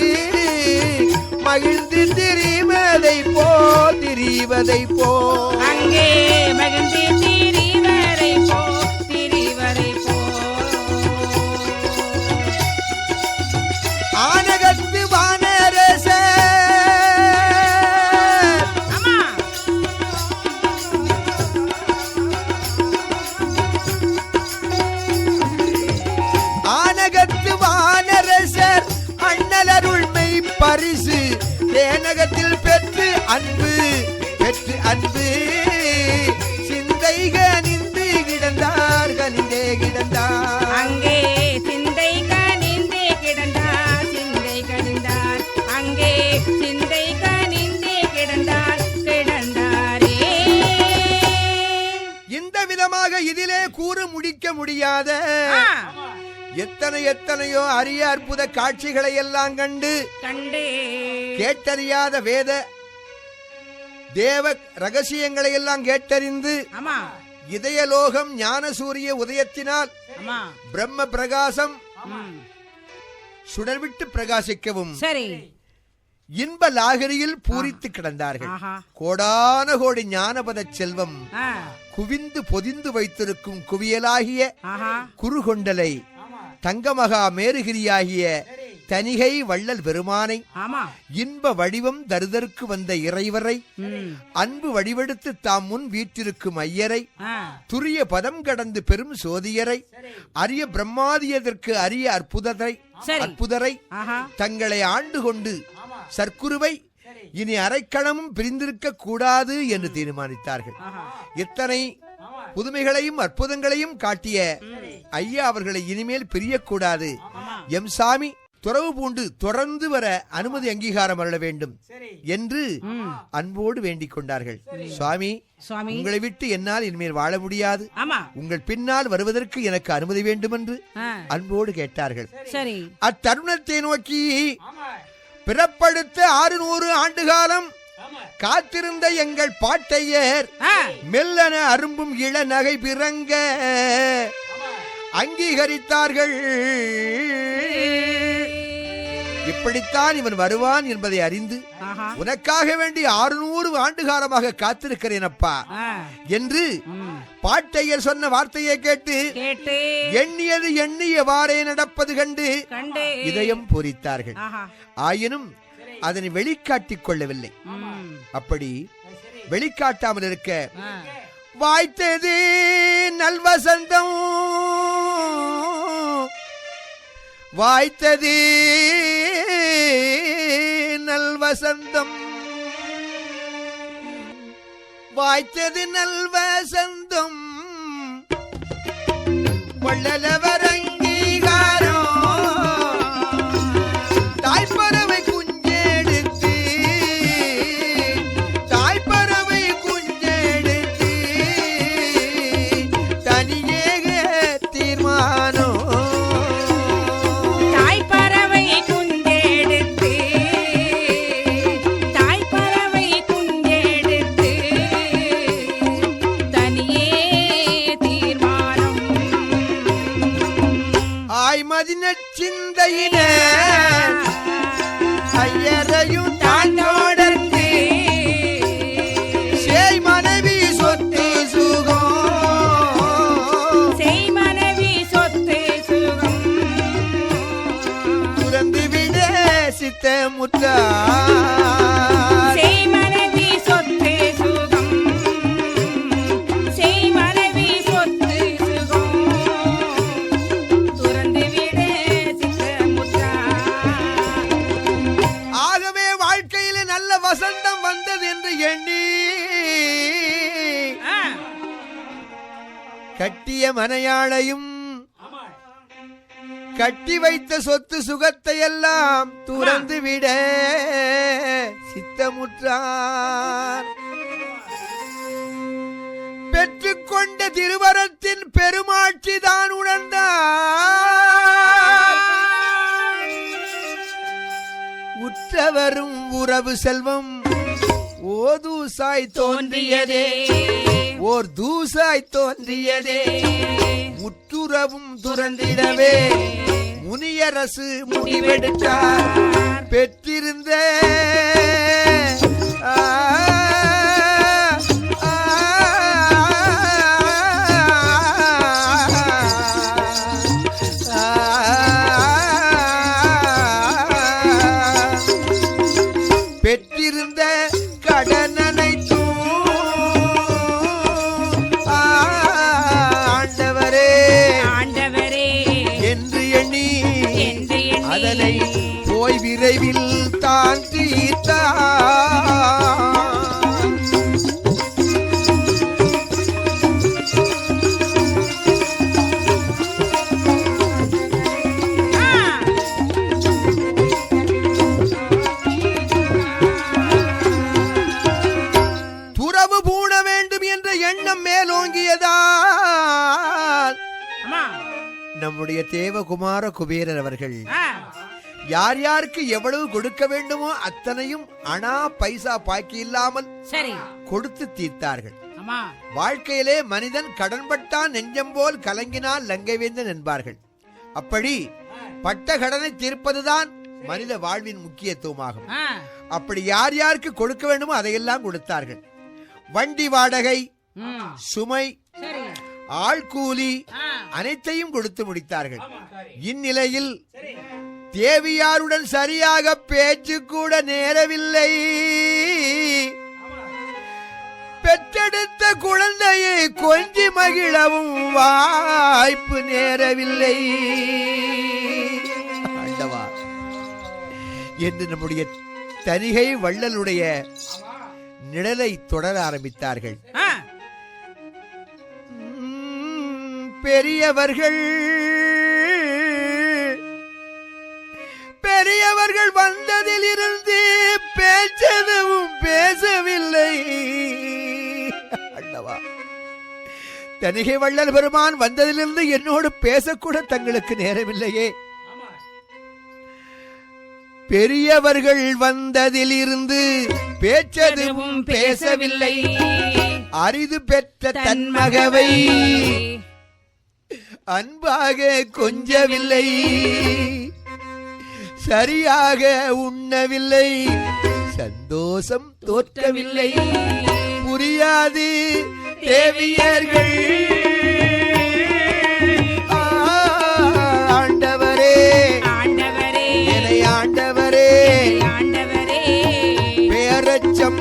மகிழ்ந்து திரிவதை போ அங்கே மகிழ்ந்து திரிவரை போ ஆனகத்து வானரச ஆமா ஆனகத்து வானரசர் அண்ணலருள்மை பரிசு தேனகத்தில் பெற்று அன்பு சிந்தை கனிந்து கிடந்தார் கனிந்தே கிடந்தார் அங்கே சிந்தை கனிந்தே கிடந்தார் சிந்தை கனிந்தார் அங்கே சிந்தை கனிந்தே கிடந்தாரே. இந்த விதமாக இதிலே கூற முடிக்க முடியாத ஆ, எத்தனையோ அரிய அற்புத காட்சிகளை எல்லாம் கண்டு கேட்டறியாத வேத தேவ ரகசியங்களை எல்லாம் கேட்டறிந்து ஆமா இதயலோகம் ஞான சூரிய உதயத்தினால் ஆமா பிரம்ம பிரகாசம் ம், சுடர்விட்டு பிரகாசிக்கவும் சரி இன்ப லாகரியில் பூரித்து கிடந்தார்கள். ஆஹா, கோடான கோடி ஞானபத செல்வம் ஆ, குவிந்து பொதிந்து வைத்திருக்கும் குவியலாகிய ஆஹா, குறுகொண்டலை தங்கமகா மேருகிரியாகிய தனிகை வள்ளல் பெருமானை ஆமா இன்ப வடிவம் தருதற்கு வந்த இறைவரை ம், அன்பு வடிவெடுத்து தாம் முன் வீற்றிருக்கும் ஐயரை ஆ, துரிய பதம் கடந்து பெரும் சோதியரை அரிய பிரம்மாதியதற்கு அரிய அற்புதரை ஆஹா, தங்களை ஆண்டு கொண்டு சர்க்குருவை இனி அரைக்கணமும் பிரிந்திருக்க கூடாது என்று தீர்மானித்தார்கள். ஆஹா, எத்தனை புதுமைகளையும் அற்புதங்களையும் காட்டிய ஐயா அவர்களை இனிமேல் பிரியக்கூடாது. எம் சாமி துறவு பூண்டு தொடர்ந்து வர அனுமதி அங்கீகாரம் அருள வேண்டும் என்று அன்போடு வேண்டிக் கொண்டார்கள். சுவாமி, உங்களை விட்டு என்னால் இனிமேல் வாழ முடியாது, உங்கள் பின்னால் வருவதற்கு எனக்கு அனுமதி வேண்டும் என்று அன்போடு கேட்டார்கள். அத்தருணத்தை நோக்கி பிறப்படுத்த 600 ஆண்டு காலம் காத்திருந்த எங்கள் பாட்டையர் மெல்லன அரும்பும் இள நகை பிறங்க அங்கீகரித்தார்கள். இப்படித்தான் இவன் வருவான் என்பதை அறிந்து உனக்காக வேண்டி 600 ஆண்டு காலமாக காத்திருக்கிறேன் அப்பா என்று பாட்டையர் சொன்ன வார்த்தையை கேட்டு எண்ணியது எண்ணியவாறே நடப்பது கண்டு இதயம் பொறித்தார்கள். ஆயினும் அதனை வெளிக்காட்டிக் கொள்ளவில்லை. அப்படி வெளிக்காட்டாமல் இருக்க வாய்த்தது நல்வசந்தம், வாய்த்தது நல்வசந்தம், வாய்த்தது நல்வசந்தம் வள்ளலவர் அங்கீகாரம் தாய்ப்பறவை குஞ்செடுத்து தாய்ப்பறவை குஞ்செடுத்து தாய்மதி நச்சிந்தையின ஐயரையும் தான் தொடர்ந்து சேய் மனைவி சொத்து சுகம் செய் மனைவி சொத்து சுகம் துறந்து விட சித்தமுற்றா செய் மனைவி சொத்து சுகம் செய் மனைவி சொத்து சுகம் துறந்து விட சித்தமுற்றார். ஆகவே வாழ்க்கையில நல்ல வசந்தம் வந்தது என்று எண்ணி கட்டிய மனையாளையும் கட்டி வைத்த சொத்து சுகத்தை எல்லாம் துறந்து விட சித்தமுற்றார். பெற்றுக்கொண்ட திருவரத்தின் பெருமாட்சி தான் உணர்ந்தார். உற்றவரும் உறவு செல்வம் ஓதூசாய் தோன்றியதே ஓர் தூசாய் தோன்றியதே முற்றுறவும் துறந்திடவே முனியரசு முடிவெடுத்தார். பெற்றிருந்த பெற்றிருந்த கடனனை அதனை போய் விரைவில் தான் தீர்த்தார். துறவு பூண வேண்டும் என்ற எண்ணம் மேலோங்கியதால் நம்முடைய தேவகுமார குபேரர் அவர்கள் யார் யாருக்கு எவ்வளவு கொடுக்க வேண்டுமோ அத்தனையும் அணா பைசா பாக்கி இல்லாமல் கொடுத்து தீர்த்தார்கள். வாழ்க்கையிலே மனிதன் கடன்பட்டான் நெஞ்சம் போல் கலங்கினால் லங்கைவேந்தன் என்பார்கள். அப்படி பட்ட கடனை தீர்ப்பதுதான் மனித வாழ்வின் முக்கியத்துவமாகும். அப்படி யார் யாருக்கு கொடுக்க வேண்டுமோ அதையெல்லாம் கொடுத்தார்கள். வண்டி வாடகை, சுமை, ஆள்கூலி அனைத்தையும் கொடுத்து முடித்தார்கள். இந்நிலையில் தேவியாருடன் சரியாக பேச்சு கூட நேரவில்லை. பெற்றெடுத்த குழந்தையை கொஞ்சி மகிழவும் வாய்ப்பு நேரவில்லை. ஆண்டவா என்று நம்முடைய தனிகை வள்ளலுடைய நிழலை தொடர ஆரம்பித்தார்கள். பெரியவர்கள் வந்ததில் இருந்து பேச்சதும் பேசவில்லை. அல்லவா தனிகை வள்ளல் பெருமான் வந்ததிலிருந்து என்னோடு பேசக்கூட தங்களுக்கு நேரமில்லையே. பெரியவர்கள் வந்ததில் இருந்து பேச்சதும் பேசவில்லை. அரிது பெற்ற தன்மகவை அன்பாக கொஞ்சவில்லை. சரியாக உண்ணவில்லை. சந்தோஷம் தோற்றவில்லை. புரியாது தேவியர்கள். ஆண்டவரே என்னை ஆண்டவரே பேரச்சம்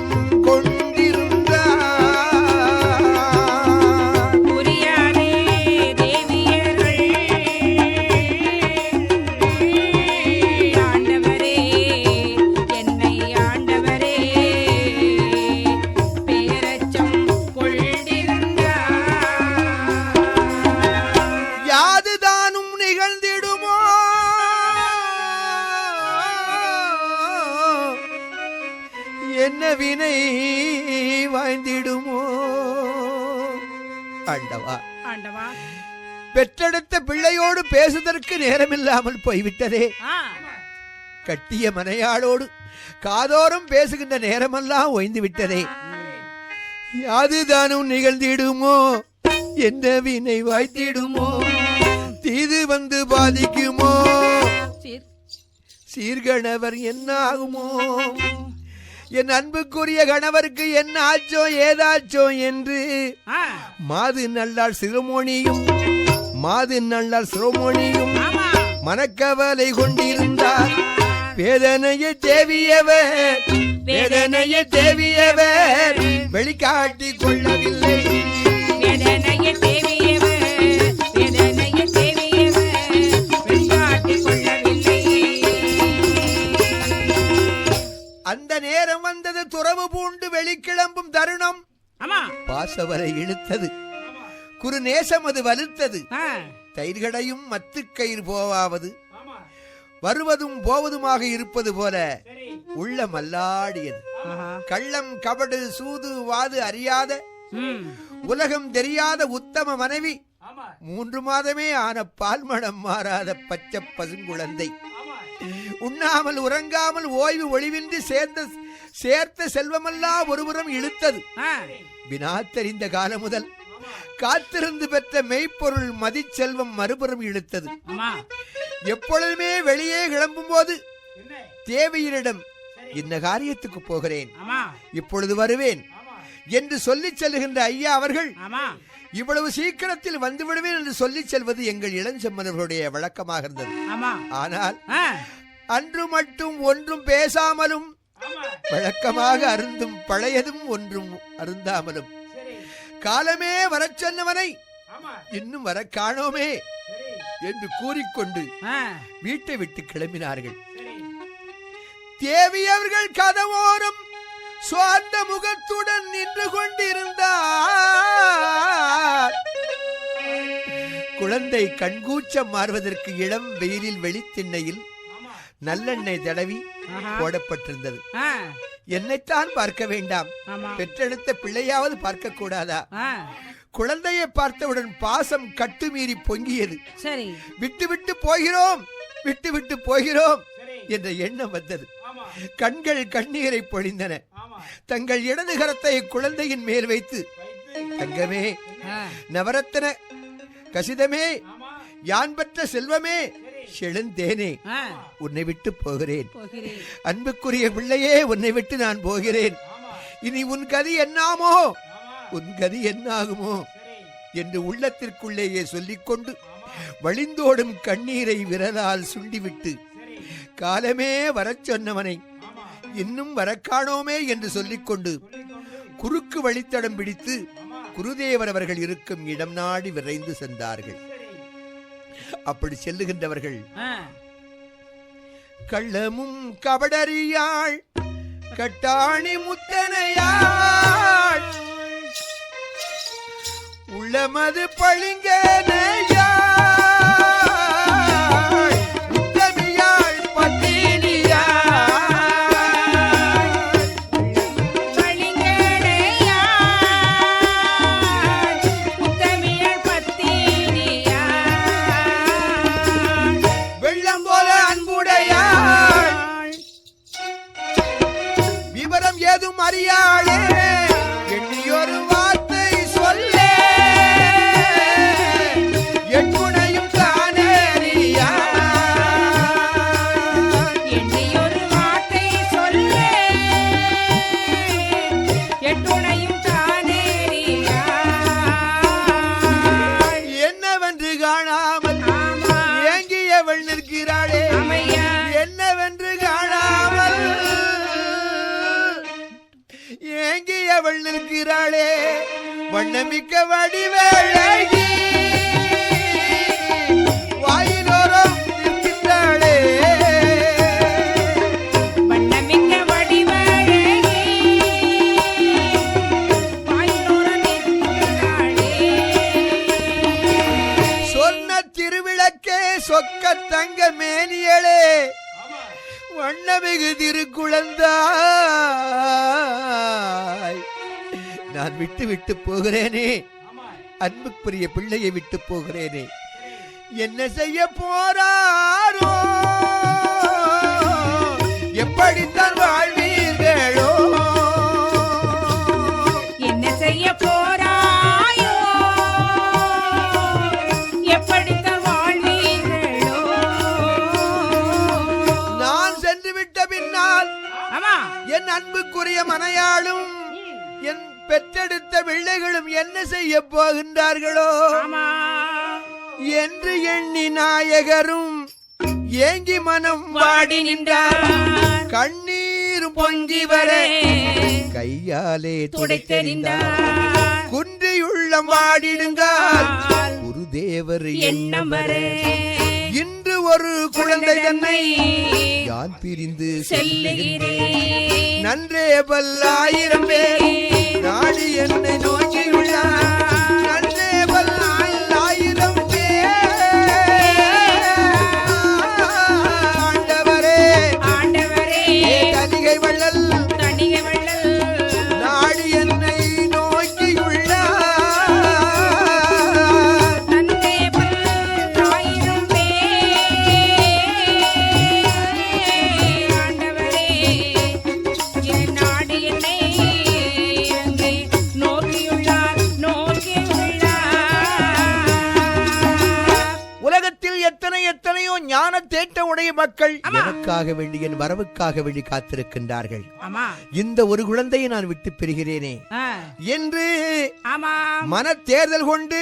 என்ன வினை வாய்ந்திடுமோ. ஆண்டவா பெற்றெடுத்த பிள்ளையோடு பேசுவதற்கு நேரமில்லாமல் போய்விட்டதே. கட்டிய மனையாளோடு காதோறும் பேசுகின்ற நேரமெல்லாம் ஓய்ந்து விட்டதே. யாதுதானும் நிகழ்ந்திடுமோ. என்ன வினை வாய்த்திடுமோ. தீது இது வந்து பாதிக்குமோ சீர் சீர்கணவர் என்ன ஆகுமோ என் அன்புக்குரிய கணவருக்கு என்ன ஆச்சோ ஏதாச்சோ என்று மாது நல்லாள் சிறுமோனியும் மனக்கவலை கொண்டிருந்தார். வேதனையை தேவியவர் வெளிக்காட்டி கொள்ளவில்லை. அந்த நேரம் வந்தது. துறவு பூண்டு வெளிக்கிளம்பும் தருணம். பாசவரை இழுத்தது. குரு நேசம் அது வலுத்தது. தயிர்களையும் மத்துக்கயிறு போவாவது வருவதும் போவதுமாக இருப்பது போல உள்ள மல்லாடியது. கள்ளம் கபடு சூது வாது அறியாத உலகம் தெரியாத உத்தம மனைவி, 3 மாதமே ஆன பால்மணம் மாறாத பச்சை பசுங்குழந்தை, உண்ணாமல் உறங்காமல் ஓய்வு ஒளிவின்றி சேர்த்த செல்வமெல்லாம் ஒருபுறம் இழுத்தது. வினா தெரிந்த காலம் முதல் காத்திருந்து பெற்ற மெய்ப்பொருள் மதிச்செல்வம் மறுபுறம் இழுத்தது. எப்பொழுதுமே வெளியே கிளம்பும் போது தேவையரிடம் இந்த காரியத்துக்கு போகிறேன், இப்பொழுது வருவேன் என்று சொல்லி செல்லுகின்ற ஐயா அவர்கள் இவ்வளவு சீக்கிரத்தில் வந்து விடுவேன் என்று சொல்லி செல்வது எங்கள் இளஞ்செம்மனர்களுடைய வழக்கமாக இருந்தது. ஆனால் அன்று மட்டும் ஒன்றும் பேசாமலும் வழக்கமாக அருந்தும் பழையதும் ஒன்றும் அருந்தாமலும் காலமே வரச் சொன்னவனை இன்னும் வர காணோமே என்று கூறிக்கொண்டு வீட்டை விட்டு கிளம்பினார்கள். தேவியவர்கள் கதவோரம் சுவார்ந்த முகத்துடன் நின்று கொண்டிருந்தார். குழந்தை கண்கூச்சம் மாறுவதற்கு இளம் வெயிலில் வெளித்திண்ணையில் நல்லெண்ணெய் தடவி போடப்பட்டிருந்தது. என்னைத்தான் பார்க்க வேண்டாம், பெற்றெடுத்த பிள்ளையாவது பார்க்க கூடாதா? குழந்தையை பார்த்தவுடன் பாசம் கட்டுமீறி பொங்கியது. விட்டு விட்டு போகிறோம் என்ற எண்ணம் வந்தது. கண்கள் கண்ணீரை பொழிந்தன. தங்கள் இடது கரத்தை குழந்தையின் மேல் வைத்து, தங்கமே, நவரத்தன கசிதமே, யான் பெற்ற செல்வமே, செழுந்தேனே, உன்னை விட்டு போகிறேன். அன்புக்குரிய பிள்ளையே, உன்னை விட்டு நான் போகிறேன். இனி உன் கதி என்னாமோ, உன் கதி என்னாகுமோ என்று உள்ளத்திற்குள்ளேயே சொல்லிக்கொண்டு வழிந்தோடும் கண்ணீரை விரலால் சுண்டிவிட்டு காலமே வரச் சொன்னவனை இன்னும் வரக்காணோமே என்று சொல்லிக்கொண்டு குறுக்கு வழித்தடம் பிடித்து குருதேவர் அவர்கள் இருக்கும் இடம் நாடி விரைந்து சென்றார்கள். அப்படி செல்லுகின்றவர்கள் கள்ளமும் கபடறியாள் கட்டாணி முத்தனையாள் உள்ளமது பளிங்கனையாள் உத்தமியாள் பத்தினியாள் வெள்ளம் போல அன்புடையாள் விவரம் ஏதும் அறியாளே எண்ணியொரு வார்த்தை சொல்லே எட்டுணையும் தானேறியாள் எண்ணியொரு வார்த்தை சொல்லே எட்டுணையும் தானேறியாள் என்னவென்று காணாமல் ஏங்கியவள் நிற்கிறாளே, என்னவென்று காணாமல் ஏங்கியவள் நிற்கிறாளே, வண்ணமிக்க வடிவேழகி வாயிலோரம் நிற்கின்றாளே. வண்ணமிக்க வடிவழகி வாயிலோரம் நிற்கிறாளே. சொன்ன திருவிளக்கே சொக்க தங்க மேனியளே, வண்ணமிகு திருக்குழந்தாய், நான் விட்டு விட்டு போகிறேனே, அன்புக்குரிய பிள்ளையை விட்டு போகிறேனே, என்ன செய்ய போறாரோ, எப்படித்தான் வாழ்வீர்களோ, என்ன செய்ய போறாயோ எப்படித்தான் வாழ்வீர்களோ. மனையாளும் என் பெற்றெடுத்த பிள்ளைகளும் என்ன செய்ய போகின்றார்களோ ஆமா என்று எண்ணி நாயகரும் ஏங்கி மனம் வாடி நின்றார். கண்ணீரும் பொங்கி வர கையாலே துடைத்தெறிந்தார். குன்றியுள்ளம் வாடிடுங்கால் குருதேவர் எண்ணம் வர இன்று ஒரு குழந்தை தன்னை யான் பிரிந்து செல்லுகிறேன். நன்றே பல்லாயிரம் பேர் நாடி என்னை நோக்கியுள்ளார். நன்றே பல்லாயிரம் தணிகை வள்ளல் நாடி என்னை நோக்கியுள்ளார். உலகத்தில் எத்தனையோ ஞான தேட்ட உடைய மக்கள் எனக்காக வேண்டி என் வரவுக்காக வேண்டி காத்திருக்கின்றார்கள். இந்த ஒரு குழந்தையை நான் விட்டு பெறுகிறேனே என்று மன தேர்தல் கொண்டு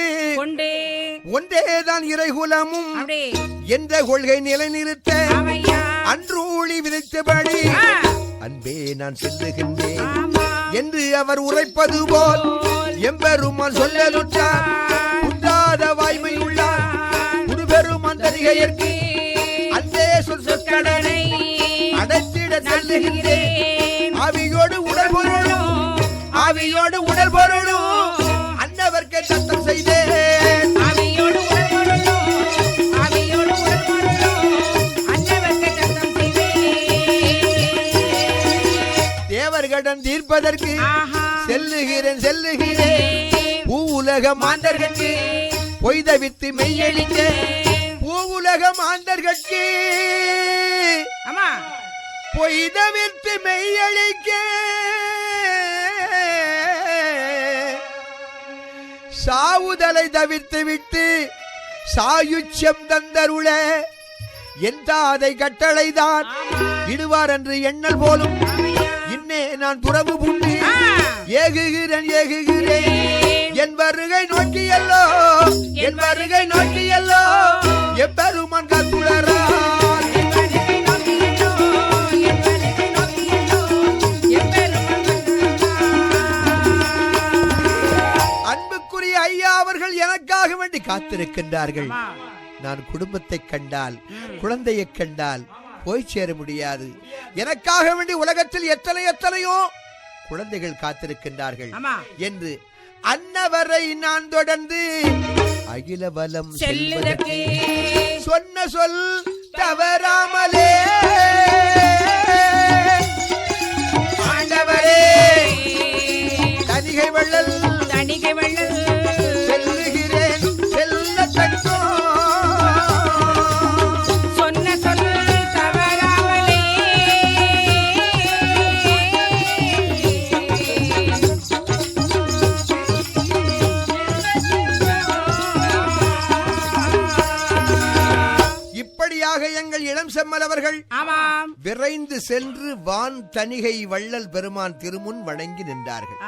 ஒன்றேதான் இறைகுலமும் என்ற கொள்கை நிலைநிறுத்த அன்று ஊழி விதைத்தபடி அன்பே நான் செல்லுகின்றேன் என்று அவர் உரைப்பது போல் எம்பெருமான் சொல்லலுற்றார். குன்றாத வாய்மை உள்ளார் குருபெருமான் தனிகையற்கு அன்பே சொற்கடனை அடைத்திட செல்லுகின்றேன். ஆவியோடு உடல் பொருளும் அன்னவர்க்கே சத்தம் செய்தேன். தேவர்கடன் தீர்ப்பதற்கு செல்லுகிறேன். பூவுலக மாந்தர்கட்கு பொய்தவித்து மெய்யளிக்க பூவுலக மாந்தர்கட்கு பொய்தவித்து மெய்யளிக்க சாவுதலை தவிர்த்து விட்டு சாயுச்சம் தந்தருள என் தாதை கட்டளைதான் இடுவார் என்று எண்ணல் போலும் இன்னே நான் துறவு புண்ணி ஏகுகிறேன் என் வருகை நோக்கியல்லோ எப்பெருமான் கத்துளரார். அன்புக்குரிய ஐயா அவர்கள் எனக்காக வேண்டி காத்திருக்கின்றார்கள். நான் குடும்பத்தை கண்டால் குழந்தையை கண்டால் போய் சேர முடியாது. எனக்காக வேண்டி உலகத்தில் எத்தனையோ குழந்தைகள் காத்திருக்கின்றார்கள் என்று அன்னவரை நான் தொடர்ந்து அகில வலம் செல்வதற்கு சொன்ன சொல் தவறாமலே ஆண்டவரே தணிகை வள்ளல் செல்லுகிறேன் செல்லத்தக்கோ எங்கள் இளம் செம்மல் அவர்கள் விரைந்து சென்று வான் தணிகை வள்ளல் பெருமான் திருமுன் வணங்கி நின்றார்கள்.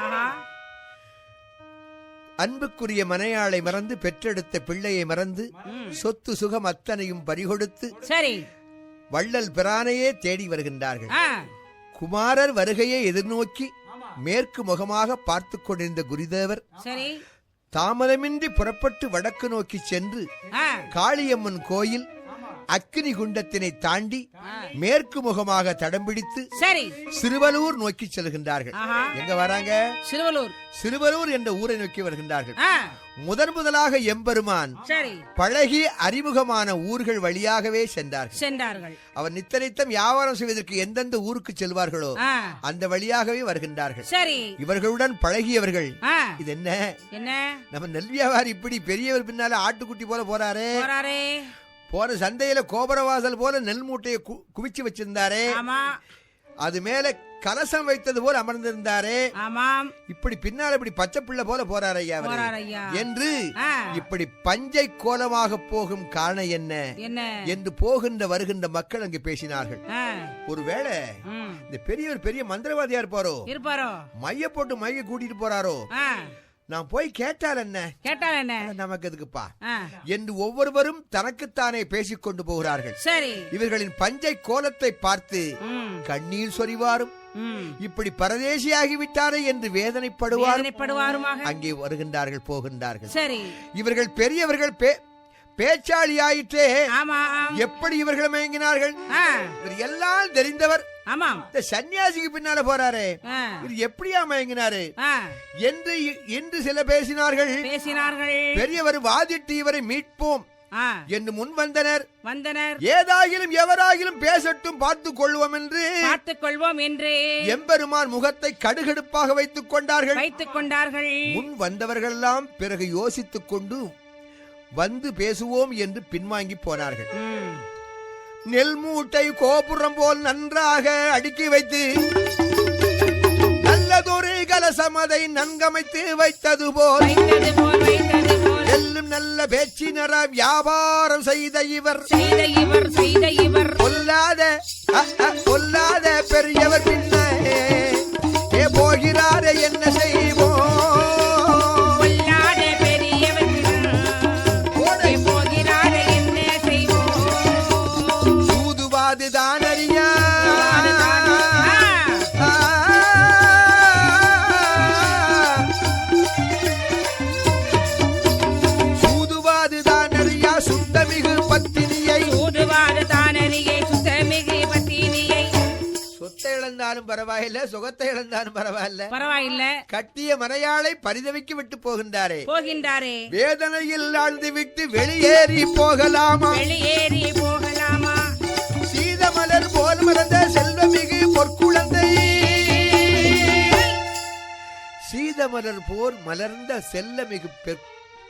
அன்புக்குரிய மனையாளை மறந்து பெற்றெடுத்த பிள்ளையை மறந்து சொத்து சுகம் அத்தனையும் பறிகொடுத்து வள்ளல் பிரானையே தேடி வருகின்றார்கள். குமாரர் வருகையை எதிர்நோக்கி மேற்கு முகமாக பார்த்து கொண்டிருந்த குருதேவர் தாமதமின்றி புறப்பட்டு வடக்கு நோக்கி சென்று காளியம்மன் கோயில் அக்கினி குண்டத்தினை தாண்டி மேற்கு முகமாக தடம் பிடித்து சிறுவலூர் நோக்கி செல்கின்றார்கள். எங்க வராங்க? சிறுவலூர் என்ற ஊரை நோக்கி வருகின்றார்கள். முதலாக எம்பெருமான் பழகி அறிமுகமான ஊர்கள் வழியாகவே சென்றார்கள். அவர் நித்தனித்தம் வியாபாரம் செய்வதற்கு எந்தெந்த ஊருக்கு செல்வார்களோ அந்த வழியாகவே வருகின்றார்கள். இவர்களுடன் பழகியவர்கள் இது என்ன நம்ம நெல் வியாபாரி இப்படி பெரியவர் பின்னால ஆட்டுக்குட்டி போல போறாரே, போன சந்தையில கோபுரவாசல் போல நெல் மூட்டையை குவிச்சு வச்சிருந்தாரே, அது மேல கலசம் வைத்தது போல் அமர்ந்திருந்தாரே. ஆமாம். இப்படி பின்னால் இப்படி பச்சை பிள்ளை போல போறார் ஐயா என்று இப்படி பஞ்சை கோலமாக போகும் காரணம் என்ன என்று போகின்ற வருகின்ற மக்கள் அங்கு பேசினார்கள். ஒருவேளை இந்த பெரிய மந்திரவாதியா இருப்பாரோ, மைய போட்டு மைய கூட்டிட்டு போறாரோ, நான் போய் கேட்டால் என்ன நமக்கு எதுக்குப்பா என்று ஒவ்வொருவரும் தனக்குத்தானே பேசிக் கொண்டு போகிறார்கள். சரி, இவர்களின் பஞ்சை கோலத்தை பார்த்து கண்ணீர் சொரிவாரும், இப்படி பரதேசியாகி விட்டாரே என்று வேதனைப்படுவாரும் அங்கே வருகின்றார்கள், போகின்றார்கள். சரி, இவர்கள் பெரியவர்கள் பேச்சாளி ஆயிற்றே, எப்படி இவர்கள் மயங்கினார்கள். இவர் எல்லாம் தெரிந்தவர், இந்த சன்னியாசிக்கு பின்னால போறாரே, இது எப்படியா மயங்கினாரு என்று சில பேசினார்கள். பெரியவர் வாதிட்டு இவரை மீட்போம் என்று முன் வந்தனர். ஏதாகிலும் எவராகிலும் பேசட்டும், பார்த்துக் கொள்வோம் என்று எம்பெருமான் முகத்தை கடுகடுப்பாக வைத்துக் கொண்டார்கள். முன் வந்தவர்கள் எல்லாம் பிறகு யோசித்துக் கொண்டு வந்து பேசுவோம் என்று பின்வாங்கி போனார்கள். நெல் மூட்டை கோபுரம் போல் நன்றாக அடுக்கி வைத்து நல்லதொரு கலசம் அதை நன்கமைத்து வைத்தது போல் எல்லும் நல்ல பேச்சினர வியாபாரம் செய்த இவர் பொல்லாத பெரியவர் பின்னே போகிறாரே, என்ன செய்வோம். பரவாயில்ல, சுகத்தை இழந்தாலும் பரவாயில்ல, கட்டிய மனையாளை பரிதவிக்கு விட்டு போகின்றாரே. வேதனையில் ஆழ்ந்து விட்டு வெளியேறி போகலாமா, சீதமலர் போல் மலர்ந்த செல்வமிகு பொற்குழந்தை, சீதமலர் போல் மலர்ந்த செல்லமிகு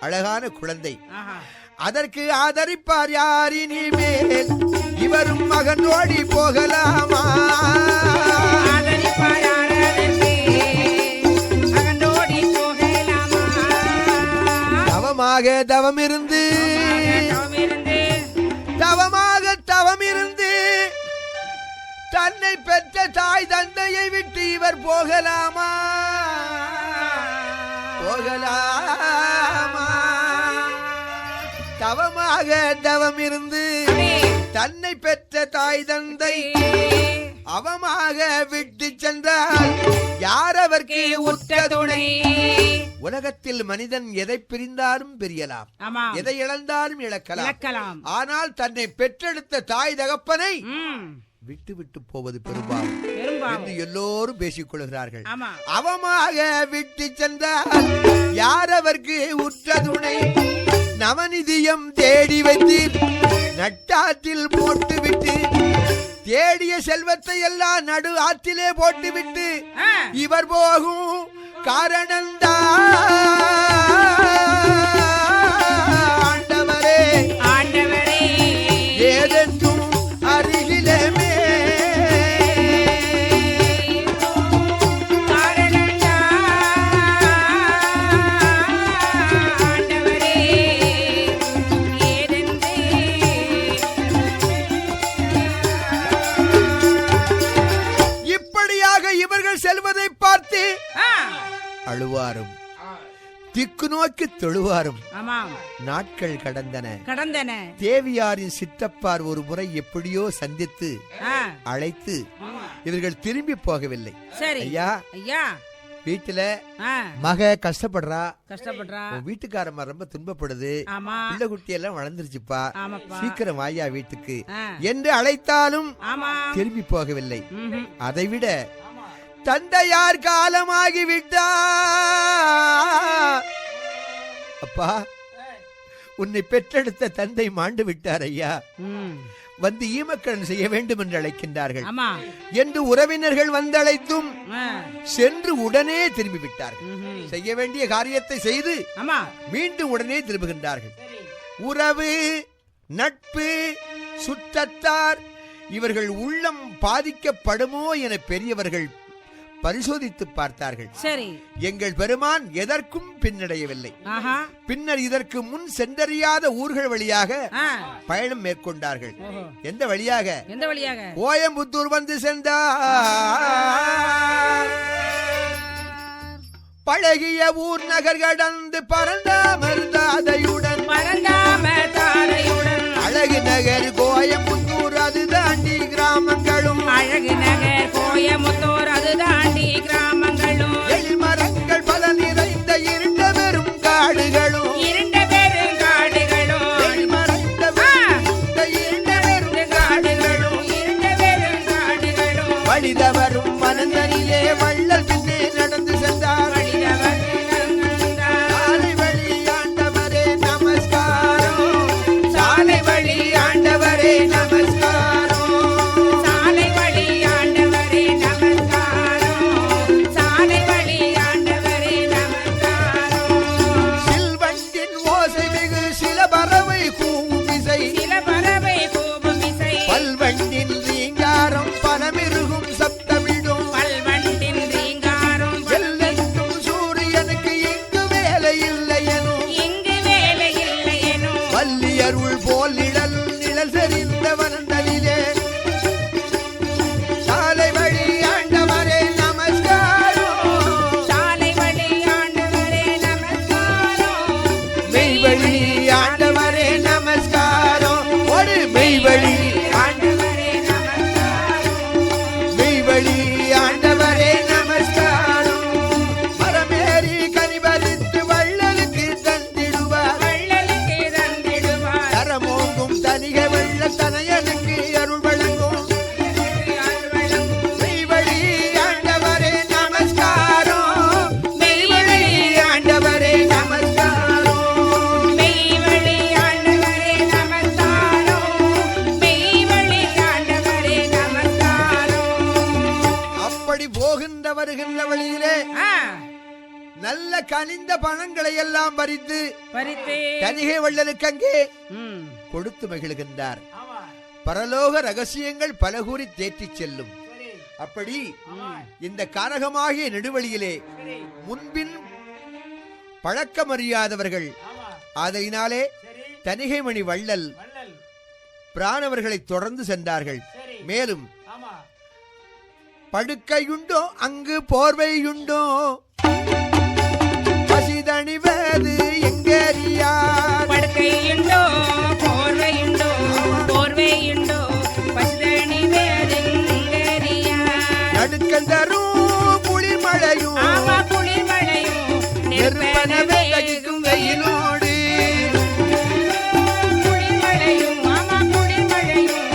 அழகான குழந்தை, அதற்கு ஆதரிப்பார் யாரினி மேல் இவரும் மகனோடி போகலாமா. தவமிருந்து தன்னை பெற்ற தாய் தந்தையை விட்டு இவர் போகலாமா. தவமிருந்து தன்னை பெற்ற தாய் தந்தை அவமாக விட்டு சென்றால் யார் அவருக்கு உற்ற துணை. உலகத்தில் மனிதன் எதை பிரிந்தாலும் பிரியலாம், எதை இழந்தாலும் இழக்கலாம். ஆனால் தன்னை பெற்றெடுத்த தாய் தகப்பனை விட்டு விட்டு போவது பெரும்பாலும் என்று எல்லோரும் பேசிக் கொள்கிறார்கள். அவமாக விட்டு சென்றால் யார் அவருக்கு உற்ற துணை. நவநிதியம் தேடி வைத்து நட்டாற்றில் போட்டுவிட்டு தேடிய செல்வத்தை எல்லாம் நடு ஆற்றிலே போட்டுவிட்டு இவர் போகும் காரணந்தான் ஆண்டவரே ஏதென்றும் அருகிலேமே செல்வதை பார்த்து அழுவாரும் திக்கு நோக்கி தொழுவாரும். நாட்கள் கடந்தன. தேவியாரின் சித்தப்பார் ஒரு முறை எப்படியோ சந்தித்து அழைத்து இவர்கள் திரும்பி போகவில்லை. ஐயா வீட்டுல மக கஷ்டப்படுறா, வீட்டுக்காரம்மா ரொம்ப துன்பப்படுது, பிள்ளை குட்டி எல்லாம் வளர்ந்துருச்சுப்பா, சீக்கிரம் வாயா வீட்டுக்கு என்று அழைத்தாலும் திரும்பி போகவில்லை. அதைவிட தந்தையார் காலமாகி விட்டா, அப்பா உன்னை பெற்றெடுத்த தந்தை மாண்டு விட்டார் ஐயா, வந்து ஈமக்கடன் செய்ய வேண்டும் என்று அழைக்கின்றார்கள் என்று உறவினர்கள் வந்தழைத்தும் சென்று உடனே திரும்பி விட்டார்கள். செய்ய வேண்டிய காரியத்தை செய்து மீண்டும் உடனே திரும்புகின்றார்கள். உறவு, நட்பு, சுற்றத்தார் இவர்கள் உள்ளம் பாதிக்கப்படுமோ என பெரியவர்கள் பரிசோதித்து பார்த்தார்கள். சரி, எங்கள் பெருமான் எதற்கும் பின்னடையவில்லை. ஆஹா, பின்னர் இதற்கு முன் சென்றறியாத ஊர்கள் வழியாக ஆ, பயணம் மேற்கொண்டார்கள். ஓஹோ. எந்த வழியாக? எந்த வழியாக? கோயம்புத்தூர் வந்து சென்றார். பழகிய ஊர் நகர் கடந்து பரந்தாமர்தாதையுடன் அழகு நகர் கோயம்புத்தூர் அது தாண்டி கிராமங்களும் அழகு நகர் கோயமுத்தூர் அது தாண்டி கிராமங்களும் எழில்மரங்கள் பல நிறைந்த இருண்ட பெரும் காடுகளும் இருண்ட பெருங்காடுகளும் எழில்மறைந்த இருண்ட பெரும் காடுகளும் இருண்ட பெருங்காடுகளும் வழிதவரும் மனந்தனிலே வள்ளல் பின்னே நடந்து சென்றார். சாலை வழி ஆண்டவரே நமஸ்காரம், சாலை வழி ஆண்டவரே நமஸ்காரம், சாலை வழி ஆண்டவரே நமஸ்காரம், சாலை வழி ஆண்டவரே நமஸ்காரம். சில்வண்டின் ஓசை மிகு சில பறவை கூவும் இசை, சில பறவை கூவும் இசை, பல்வண்டின் ரீங்காரம் பலமிருகும் சப்தமிடும், பல்வண்டின் ரீங்காரம் எல்லெங்கும் சூரியனுக்கு இங்கு வேலை இல்லை எனும், இங்கு வேலை இல்லை எனும் வள்ளியருள் போல் நிழல் நிழல் செறிந்த வனந்தலிலே சாலை வழி ஆண்டவரே நமஸ்காரம், சாலை வழி ஆண்டவரே நமஸ்காரம், மெய்வழி ஆண்டவரே நமஸ்காரம், ஒரு மெய்வழி ஆண்டவரே நமஸ்காரம், மெய்வழி ஆண்டவரே நமஸ்காரம். மரமேறி கனிபறித்து வள்ளலுக்கு தந்திடுவார், வள்ளலுக்கு தந்திடுவார், தரமோங்கும் தனிக வெள்ள தனையனுக்கு அருள் வழங்கும், அருள் வழங்கும் மெய்வழி ஆண்டவரே நமஸ்காரம், மெய்வழி ஆண்டவரே நமஸ்காரம். மெய்வழி ஆண்டவரே நமஸ்காரம், மெய்வழி ஆண்டவரே நமஸ்காரம். அப்படி போகின்ற வருகின்ற வழியிலே ஆ, நல்ல கனிந்த பழங்களை எல்லாம் பறித்து பறித்தே தனிகை வள்ளலுக்கு அங்கே ம், கொடுத்து மகிழ்கின்றார். பரலோக ரகசியங்கள் பல கூறி தேற்றிச் செல்லும். அப்படி இந்த காரகமாகிய நெடுவழியிலே முன்பின் பழக்கமறியாதவர்கள், ஆதலினாலே தனிகைமணி வள்ளல் பிரானவர்களை தொடர்ந்து சென்றார்கள். மேலும் படுக்கையுண்டோ அங்கு போர்வையுண்டோ, பசிதணிவது எங்கேறியார், படுக்கையுண்டோ போர்வையுண்டோ, போர்வையுண்டோ பசுதணி வேறுங்கரியார். நடுக்கல் தரும் குளிர் மழையும் ஆமா, குளிர் மழையும் நெருப்பனவே தகிக்கும் வெயிலோடு, குளிர் மழையும், ஆமா குளிர் மழையும்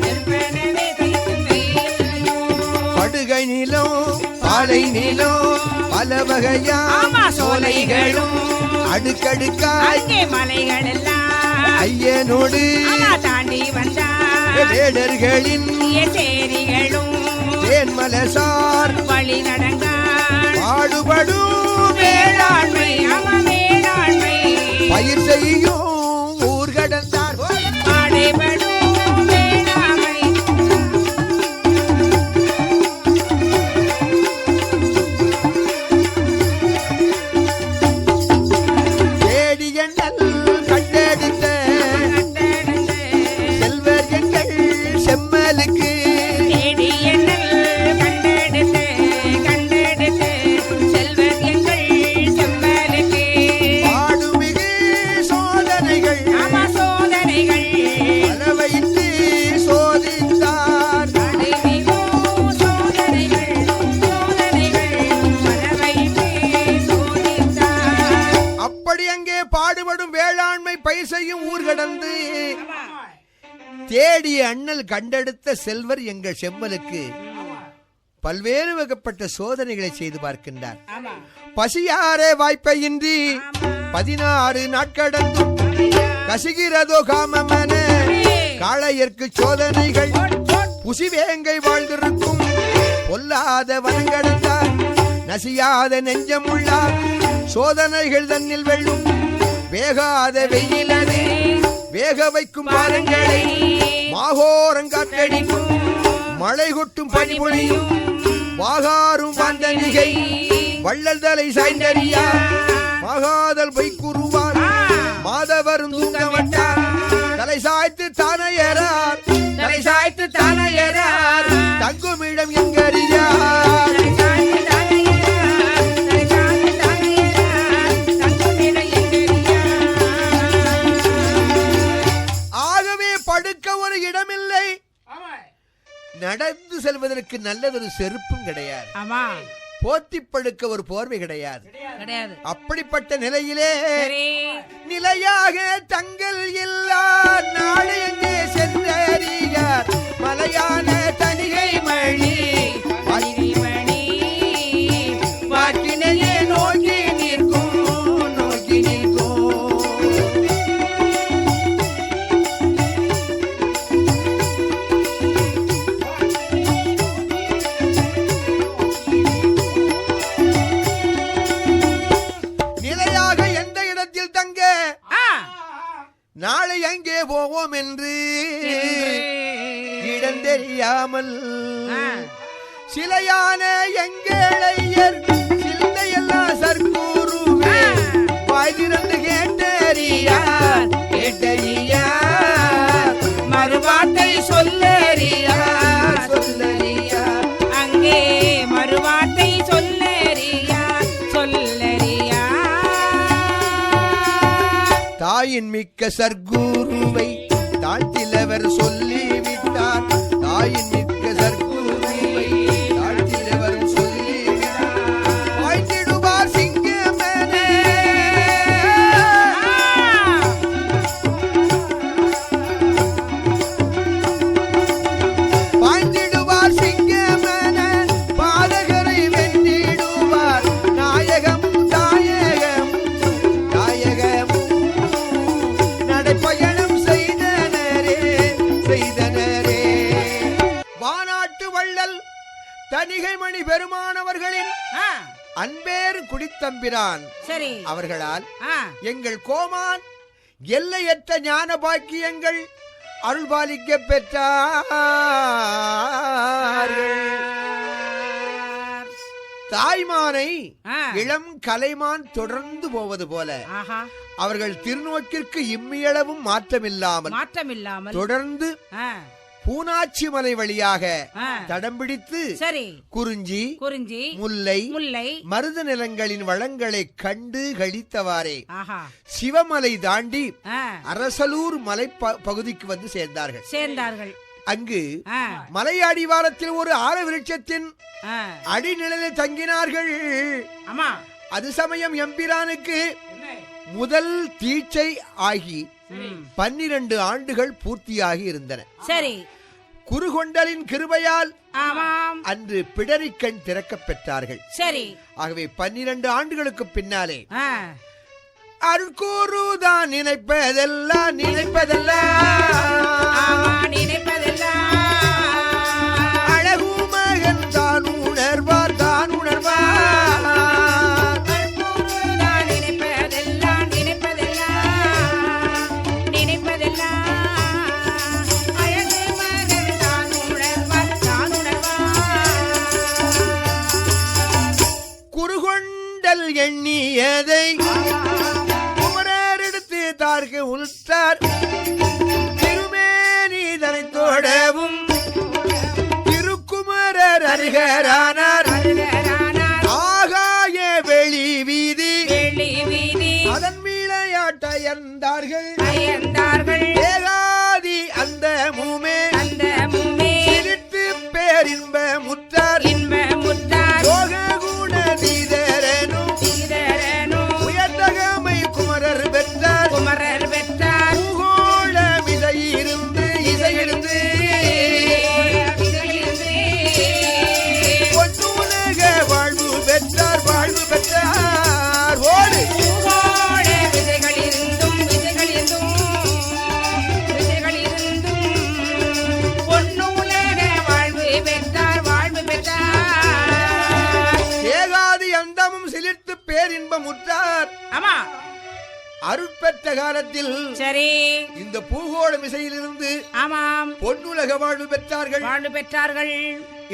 நெருப்பெனவே தகிக்கும் வெயிலையும். படுகை நிலம் பாலை நிலம் பல வகையா ஆமா, சோலைகளும் அடுக்கடுக்காய் அங்கே மலைகள் எல்லாம் ஐயனோடு ஆமா தாண்டி வந்தார். வேடர்களின் சேரிகளும் தேன்மலசார் வழி நடந்தார். பாடுபடும் வேளாண்மை, ஆமா வேளாண்மை பயிர் செய்யும் ஊர் கடந்தார். பாடுபடும் வேளாண்மை. தேடி எண்ணல் கண்டெடுத்த செல்வர் எங்கள் செம்மலுக்கு தேடி எண்ணல் கண்டெடுத்து, கண்டெடுத்து செல்வர் எங்கள் செம்மலுக்கு. பாடுமிகு சோதனைகள் ஆமா சோதனைகள் பல வைத்து சோதித்தார். அடைமிகும் சோதனைகள், சோதனைகள் பலவைத்து சோதித்தார். அப்படி அங்கே பாடுபடும் வேளாண்மை பயிர் செய்யும் ஊர் கடந்து தேடிய அண்ணல் கண்டெடுத்த செல்வர் எங்கள் செம்மலுக்கு பல்வேறு வகைப்பட்ட சோதனைகளை செய்து பார்க்கின்றார். ஆமா, பசியாரே வாய்ப்பையின்றி 16 நாட்கடந்தும் கசிகிறதோ காமமன காளையர்க்கு சோதனைகள் புசிவேங்கை வாழ்ந்திருக்கும் பொல்லாத வனங்கடந்தார் நசியாத நெஞ்சமுள்ளார் சோதனைகள் தன்னில் வெள்ளும் வேகாத வெயிலது வேக வைக்கும் பாரங்களை மாகோரங்காற்றடிக்கும் மழை கொட்டும் பனிபொழியும் வாகாரும் வந்தனிகை வள்ளல் தலை சாய்ந்தறியா மகாதல் பொய்க்குருவார் மாதவரும் தூங்கவட்டார் தலை சாய்த்து தானையறார் தலை சாய்த்து தானையறார் தங்குமிடம் எங்கறியார் ஆகவே படுக்க ஒரு இடமில்லை நடந்து செல்வதற்கு நல்லதொரு செருப்பும் கிடையாது போத்தி படுக்க ஒரு போர்வை கிடையாது அப்படிப்பட்ட நிலையிலே நிலையாக தங்கள் இல்லா நாடு எங்கே சென்றறியார் மலையான தனிகை மணி வாக்கினையே நோக்கி நிற்கும் நோக்கி நிற்கும் நாளை எங்கே போவோம் என்று இடம் தெரியாமல் சிலையான எங்களையர் சிந்தையெல்லாம் சர்க்கூருவே வாய் திறந்து கேட்டறியார் கேட்டறியார் மறுவாட்டை சொல்லறியார் சொல்லறியார் அங்கே மறுவாட்டை சொல்லறியார் சொல்லறியார் தாயின் மிக்க சர்க்குருவை தாழ்த்திலவர் சொல்லிவிட்டார் தாயின் மிக்க சர்க்குருவை தாழ்த்திலவர் சொல்லிவிட்டார் வாழ்த்திடுவார் சிங்கமனே வாழ்த்திடுவார் சிங்கமன பாதகரை வென்றிடுவார் நாயகம் தாயகம் தாயகம் பயணம் செய்தனரே வானாட்டு வள்ளல் தணிகைமணி பெருமானவர்களின் அன்பேறு குடித்தம்பிரான் அவர்களால் எங்கள் கோமான் எல்லையற்ற ஞான பாக்கியங்கள் அருள்பாலிக்க பெற்றார்கள். தாய்மானை இளம் கலைமான் தொடர்ந்து போவது போல அவர்கள் திருநோக்கிற்கு இம்மியளவும் மாற்றமில்லாமல் தொடர்ந்து பூனாச்சி மலை வழியாக தடம் பிடித்து குறிஞ்சி முல்லை மருத நிலங்களின் வளங்களை கண்டு கழித்தவாறே சிவமலை தாண்டி அரசலூர் மலை பகுதிக்கு வந்து சேர்ந்தார்கள். அங்கு மலை அடிவாரத்தில் ஒரு ஆல விருட்சத்தின் அடிநிலையில் தங்கினார்கள். அது சமயம் எம்பிரானுக்கு முதல் தீட்சை ஆகி 12 ஆண்டுகள் பூர்த்தியாகி இருந்தன. குருகொண்டலின் கிருபையால் அன்று பிடரிக்கண் திறக்க பெற்றார்கள். ஆகவே 12 ஆண்டுகளுக்கு பின்னாலே அருள்கூறுதான் நினைப்பதெல்லாம் அழகு மகன் தான் உணர்வார் குருகொண்டல் எண்ணியதை குமரரெடுத்து தார்க்கு உள்த்தார் திருமேனிதனை தோடவும் திருக்குமரர் அருகரானார். ஆகாய வெளி வீதி அதன் விளையாட்டயர்ந்தார்கள். ஏகாதி அந்த மூமே சிரித்து பேரின்ப முத்தார் யோக குண தீதரனும் உயர்தகமை குமரர் பெற்றார். பூகோளம் இசையிருந்து பொன்னுலக வாழ்வு பெற்றார் ஓடு அருட்பெற்ற காலத்தில் சரி இந்த பூகோள மிசையிலிருந்து ஆமாம் பொன்னுலக வாழ்வு பெற்றார்கள்.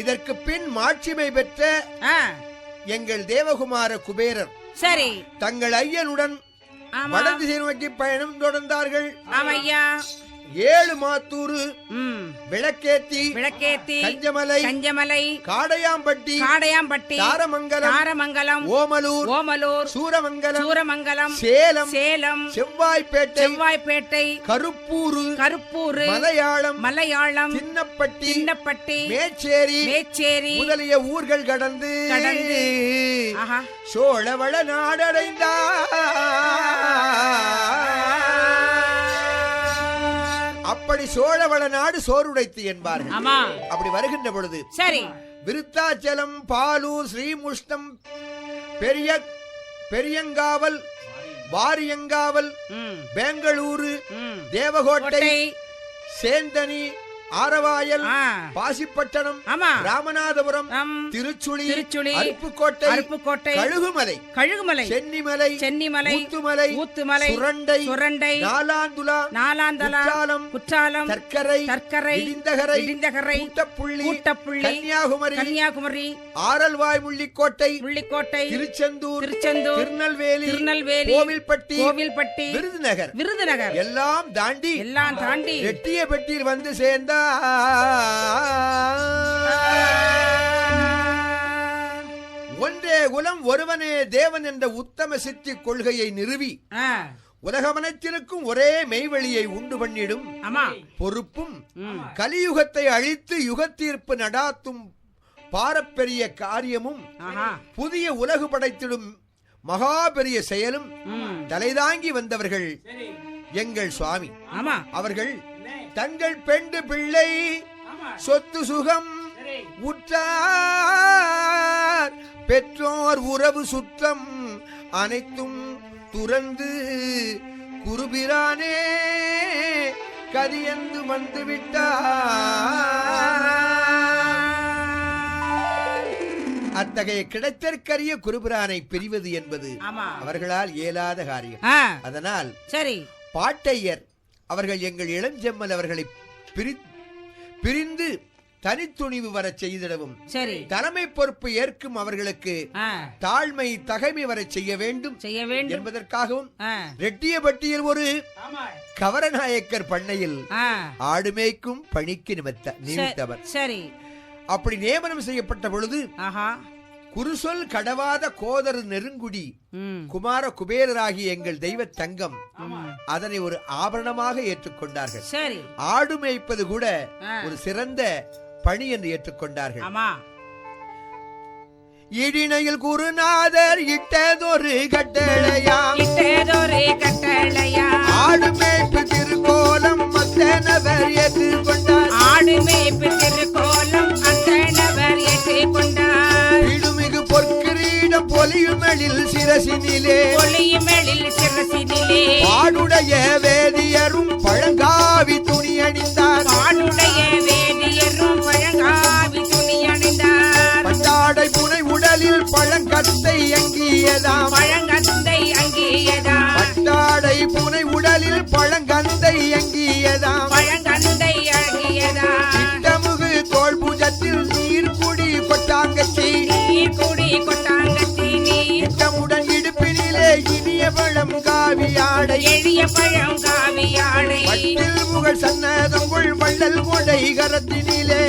இதற்கு பின் மாட்சிமை பெற்ற எங்கள் தேவகுமார குபேரர் சரி தங்கள் ஐயனுடன் வடதிசை நோக்கி பயணம் தொடர்ந்தார்கள். ஆமையா 7 மாத்தூரு விளக்கேத்தி கஞ்சமலை காடையாம்பட்டி தாரமங்கலம் ஓமலூர் சூரமங்கலம் சேலம் செவ்வாய்ப்பேட்டை கருப்பூரு மலையாளம் சின்னப்பட்டி மேச்சேரி முதலிய ஊர்கள் கடந்து சோழவள நாடடைந்தார். அப்படி சோழவள நாடு சோறுடைத்து என்பார்கள். அப்படி வருகின்ற பொழுது சரி விருத்தாச்சலம் பாலூர் ஸ்ரீமுஷ்டம் பெரியங்காவல் வாரியங்காவல் பெங்களூரு தேவகோட்டை சேந்தனி ஆரவாயல் பாசிப்பட்டணம் ராமநாதபுரம் திருச்சுழி அருப்புக்கோட்டை கழுகுமலை சென்னிமலை ஊத்துமலை சுரண்டை நாலாந்துலா குற்றாலம் சர்க்கரை இடிந்தகரை கூட்டப்புள்ளி கன்னியாகுமரி ஆரல்வாய் முள்ளிக்கோட்டை திருச்செந்தூர் திருநெல்வேலி கோவில்பட்டி விருதுநகர் எல்லாம் தாண்டி ரெட்டியபெட்டியில் வந்து சேர்ந்தா. ஒன்றே குலம் ஒருவனே தேவன் என்ற உத்தம சித்தி கொள்கையை நிறுவி உலகமனத்திற்கும் ஒரே மெய்வெளியை உண்டு பண்ணிடும் பொறுப்பும் கலியுகத்தை அழித்து யுகத்தீர்ப்பு நடாத்தும் பாரப்பெரிய காரியமும் புதிய உலகு படைத்திடும் மகா பெரிய செயலும் தலைதாங்கி வந்தவர்கள் எங்கள் சுவாமி. அவர்கள் தங்கள் பெண்டு பிள்ளை சொத்து சுகம் உற்றார் பெற்றோர் உறவு சுற்றம் அனைத்தும் துறந்து குருபிரானே கதியந்து வந்து விட்டார். அத்தகைய கிடைத்தற்கரிய குருபிரானை பிரிவது என்பது அவர்களால் இயலாத காரியம். அதனால் சரி பாட்டையர் அவர்கள் எங்கள் இளஞ்செம்மல் அவர்களை பிரிந்து தனித்துணிவு வர செய்திடவும் தலைமை பொறுப்பு ஏற்கும் அவர்களுக்கு தாழ்மை தகைமை வர செய்ய வேண்டும் என்பதற்காகவும் ரெட்டியபட்டியில் ஒரு கவரநாயக்கர் பண்ணையில் ஆடுமேய்க்கும் பணிக்கு நிமித்தவர் அப்படி நியமனம் செய்யப்பட்ட பொழுது குருசொல் கடவாத கோதர் நெருங்குடி குமார குபேரராகிய எங்கள் தெய்வ தங்கம் அதனை ஒரு ஆபரணமாக ஏற்றுக்கொண்டார்கள். ஆடு மேய்ப்பது கூட ஒரு சிறந்த பணி என்று ஏற்றுக்கொண்டார்கள். இடினையில் குருநாதர் இட்டதொரு கட்டளையா ஆடு மேய்ப்பு திருக்கோலம் மத்தனவர் ஏற்றுக்கொண்டார். ஆடு மேய்ப்பு திருக்கோலம் மத்தனவர் ஏற்றுக்கொண்டார். இடுமிகு பொற்கிரீடம் பொலியுமெழில் சிரசினிலே பாடுடைய வேதியரும் பழங்காவி துணி அணிந்தார். பட்டாடை புனை உடலில் பழங்கத்தை அங்கியதாம். பட்டாடை புனை உடலில் பழங்கந்தை அங்கியதாம். சிட்டமுகு தோல் பூஜத்தில் நீர்குடி கொட்டாங்கச்சி இட்டமுடன் இடுப்பினிலே இனிய பழம் காவியாடை பட்டில் முகழ் சன்னதங்குள் வள்ளல் கொடை கரத்தினிலே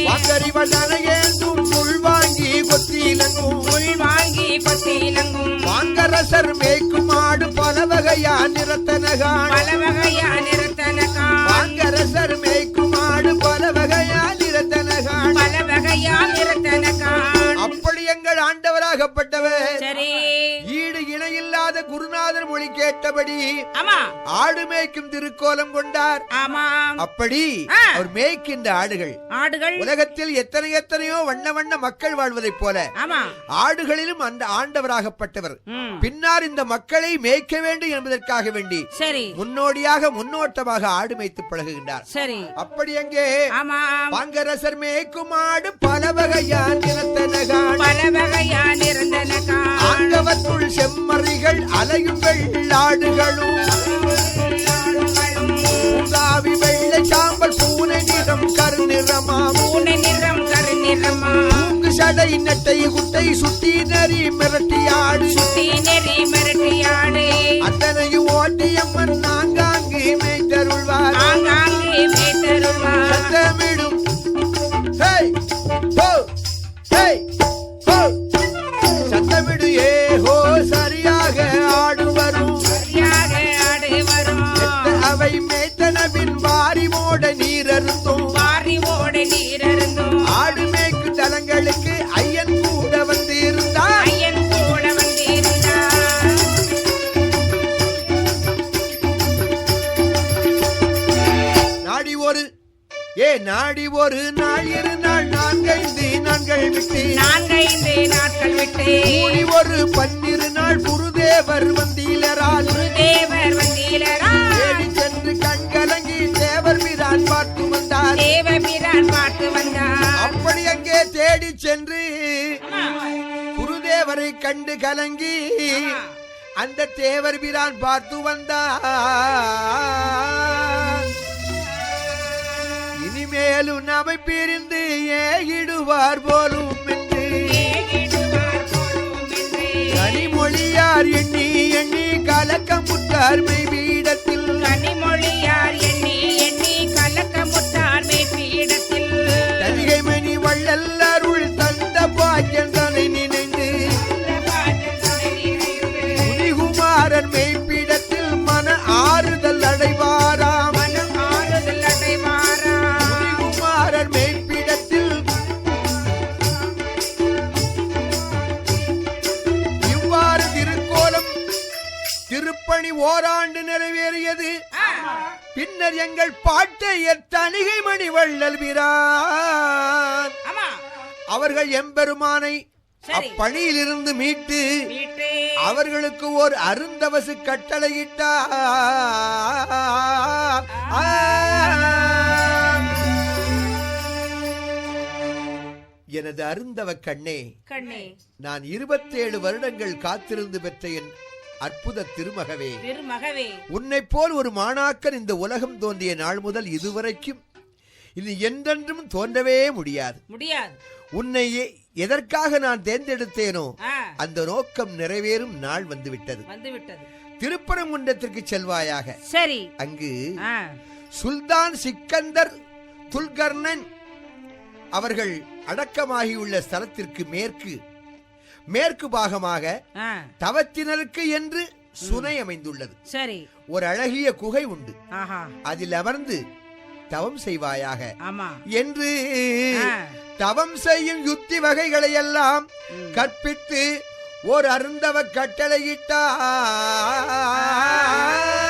வாங்கறிவதனையேந்தும் உள் வாங்கி கொத்திலங்கும் வாங்கரசர் மேய்க்கும் ஆடு பல வகையா நிறத்தனகான். வாங்கரசர் மேய்க்கும் ஆடு பல வகையா நிறத்தனகான். அப்படி எங்கள் ஆண்டவராகப்பட்டவர் ஈடு இணையில்லாத குருநாதர் மொழி கேட்டபடி ஆடு மேய்க்கும் திருக்கோலம் கொண்டார். அப்படி அவர் மேய்க்கின்ற ஆடுகள் உலகத்தில் எத்தனையோ வண்ண வண்ண மக்கள் வாழ்வதைப் போல ஆடுகளிலும் அந்த ஆண்டவராகப்பட்டவர் பின்னார் இந்த மக்களை மேய்க்க வேண்டும் என்பதற்காக வேண்டி முன்னோட்டமாக ஆடு மேய்த்து பழகுகின்றார். அப்படி அங்கே பாங்கரசர் மேய்க்கும் ஆடு பல வகையான் ஆண்டவற்றுள் செம்மறிகள் அலையும் வெள்ளாடுகளும் வெள்ளை சாம்பல் பூனை நிறம் கருநிறமா சடை நட்டை குட்டை சுட்டி நெறி மிரட்டியாடு அத்தனையும் ஓட்டியம்மன் ஆங்காங்கே மேய்த்தருள்வார். சத்தமிடும் சத்தமிடு ஏஹோ சரியாக ஆடு வரும் அவை மேய்த்தனவின் வாரி ஓட நீரருந்தும் ஆடு மேய்க்கு தலங்களுக்கு ஐயன் கூட வந்திருந்தார். நாடி ஒரு நாள் இரு நாள் 4-5 நாட்கள் விட்டு ஒரு 12 நாள் குருதேவர் வந்தீலரால் சென்று கண்கலங்கி தேவர் பிரான் பார்த்து வந்தார். அப்படி அங்கே தேடி சென்று குருதேவரை கண்டு கலங்கி அந்த தேவர் பிரான் பார்த்து வந்தார். இனிமேலும் நாமை பிரிந்து ஏகிடுவார் போலும் என்று கனிமொழியார் எண்ணி எண்ணி கலக்கமுற்றார் மெய்பீடத்தில் தனிகை மணி வள்ளல் அருள் தந்த பாக்கியம் தன்னை நினைந்து முனிகுமாரன் மெய்பீடத்தில் மன ஆறுதல் அடைவாராம். திருப்பணி ஓராண்டு நிறைவேறியது. பின்னர் எங்கள் பாட்டையர் தணிகை மணி வள்ளல் பிரான் அவர்கள் எம்பெருமானை அப்பணியிலிருந்து மீட்டு அவர்களுக்கு ஒரு அருந்தவசு கட்டளையிட்டார். எனது அருந்தவ கண்ணே, நான் 27 வருடங்கள் காத்திருந்து பெற்ற என் அற்புத திருமகவே, உன்னை போல் ஒரு மாணாக்கன் இந்த உலகம் தோன்றிய நாள் முதல் இதுவரைக்கும் இது என்றென்றும் தோன்றவே முடியாது. உன்னை எதற்காக நான் தேர்ந்தெடுத்தேனோ அந்த நோக்கம் நிறைவேறும் நாள் வந்துவிட்டது. திருப்பரங்குன்றத்திற்கு செல்வாயாக. சரி. அங்கு சுல்தான் சிக்கந்தர் துல்கர்ணன் அவர்கள் அடக்கமாகியுள்ள ஸ்தலத்திற்கு மேற்கு பாகமாக தவத்தினருக்கு என்று சுனை அமைந்துள்ளது. சரி. ஒரு அழகிய குகை உண்டு. அதில் அமர்ந்து தவம் செய்வாயாக என்று தவம் செய்யும் யுக்தி வகைகளை எல்லாம் கற்பித்து ஒரு அருந்தவ கட்டளையிட்டார்.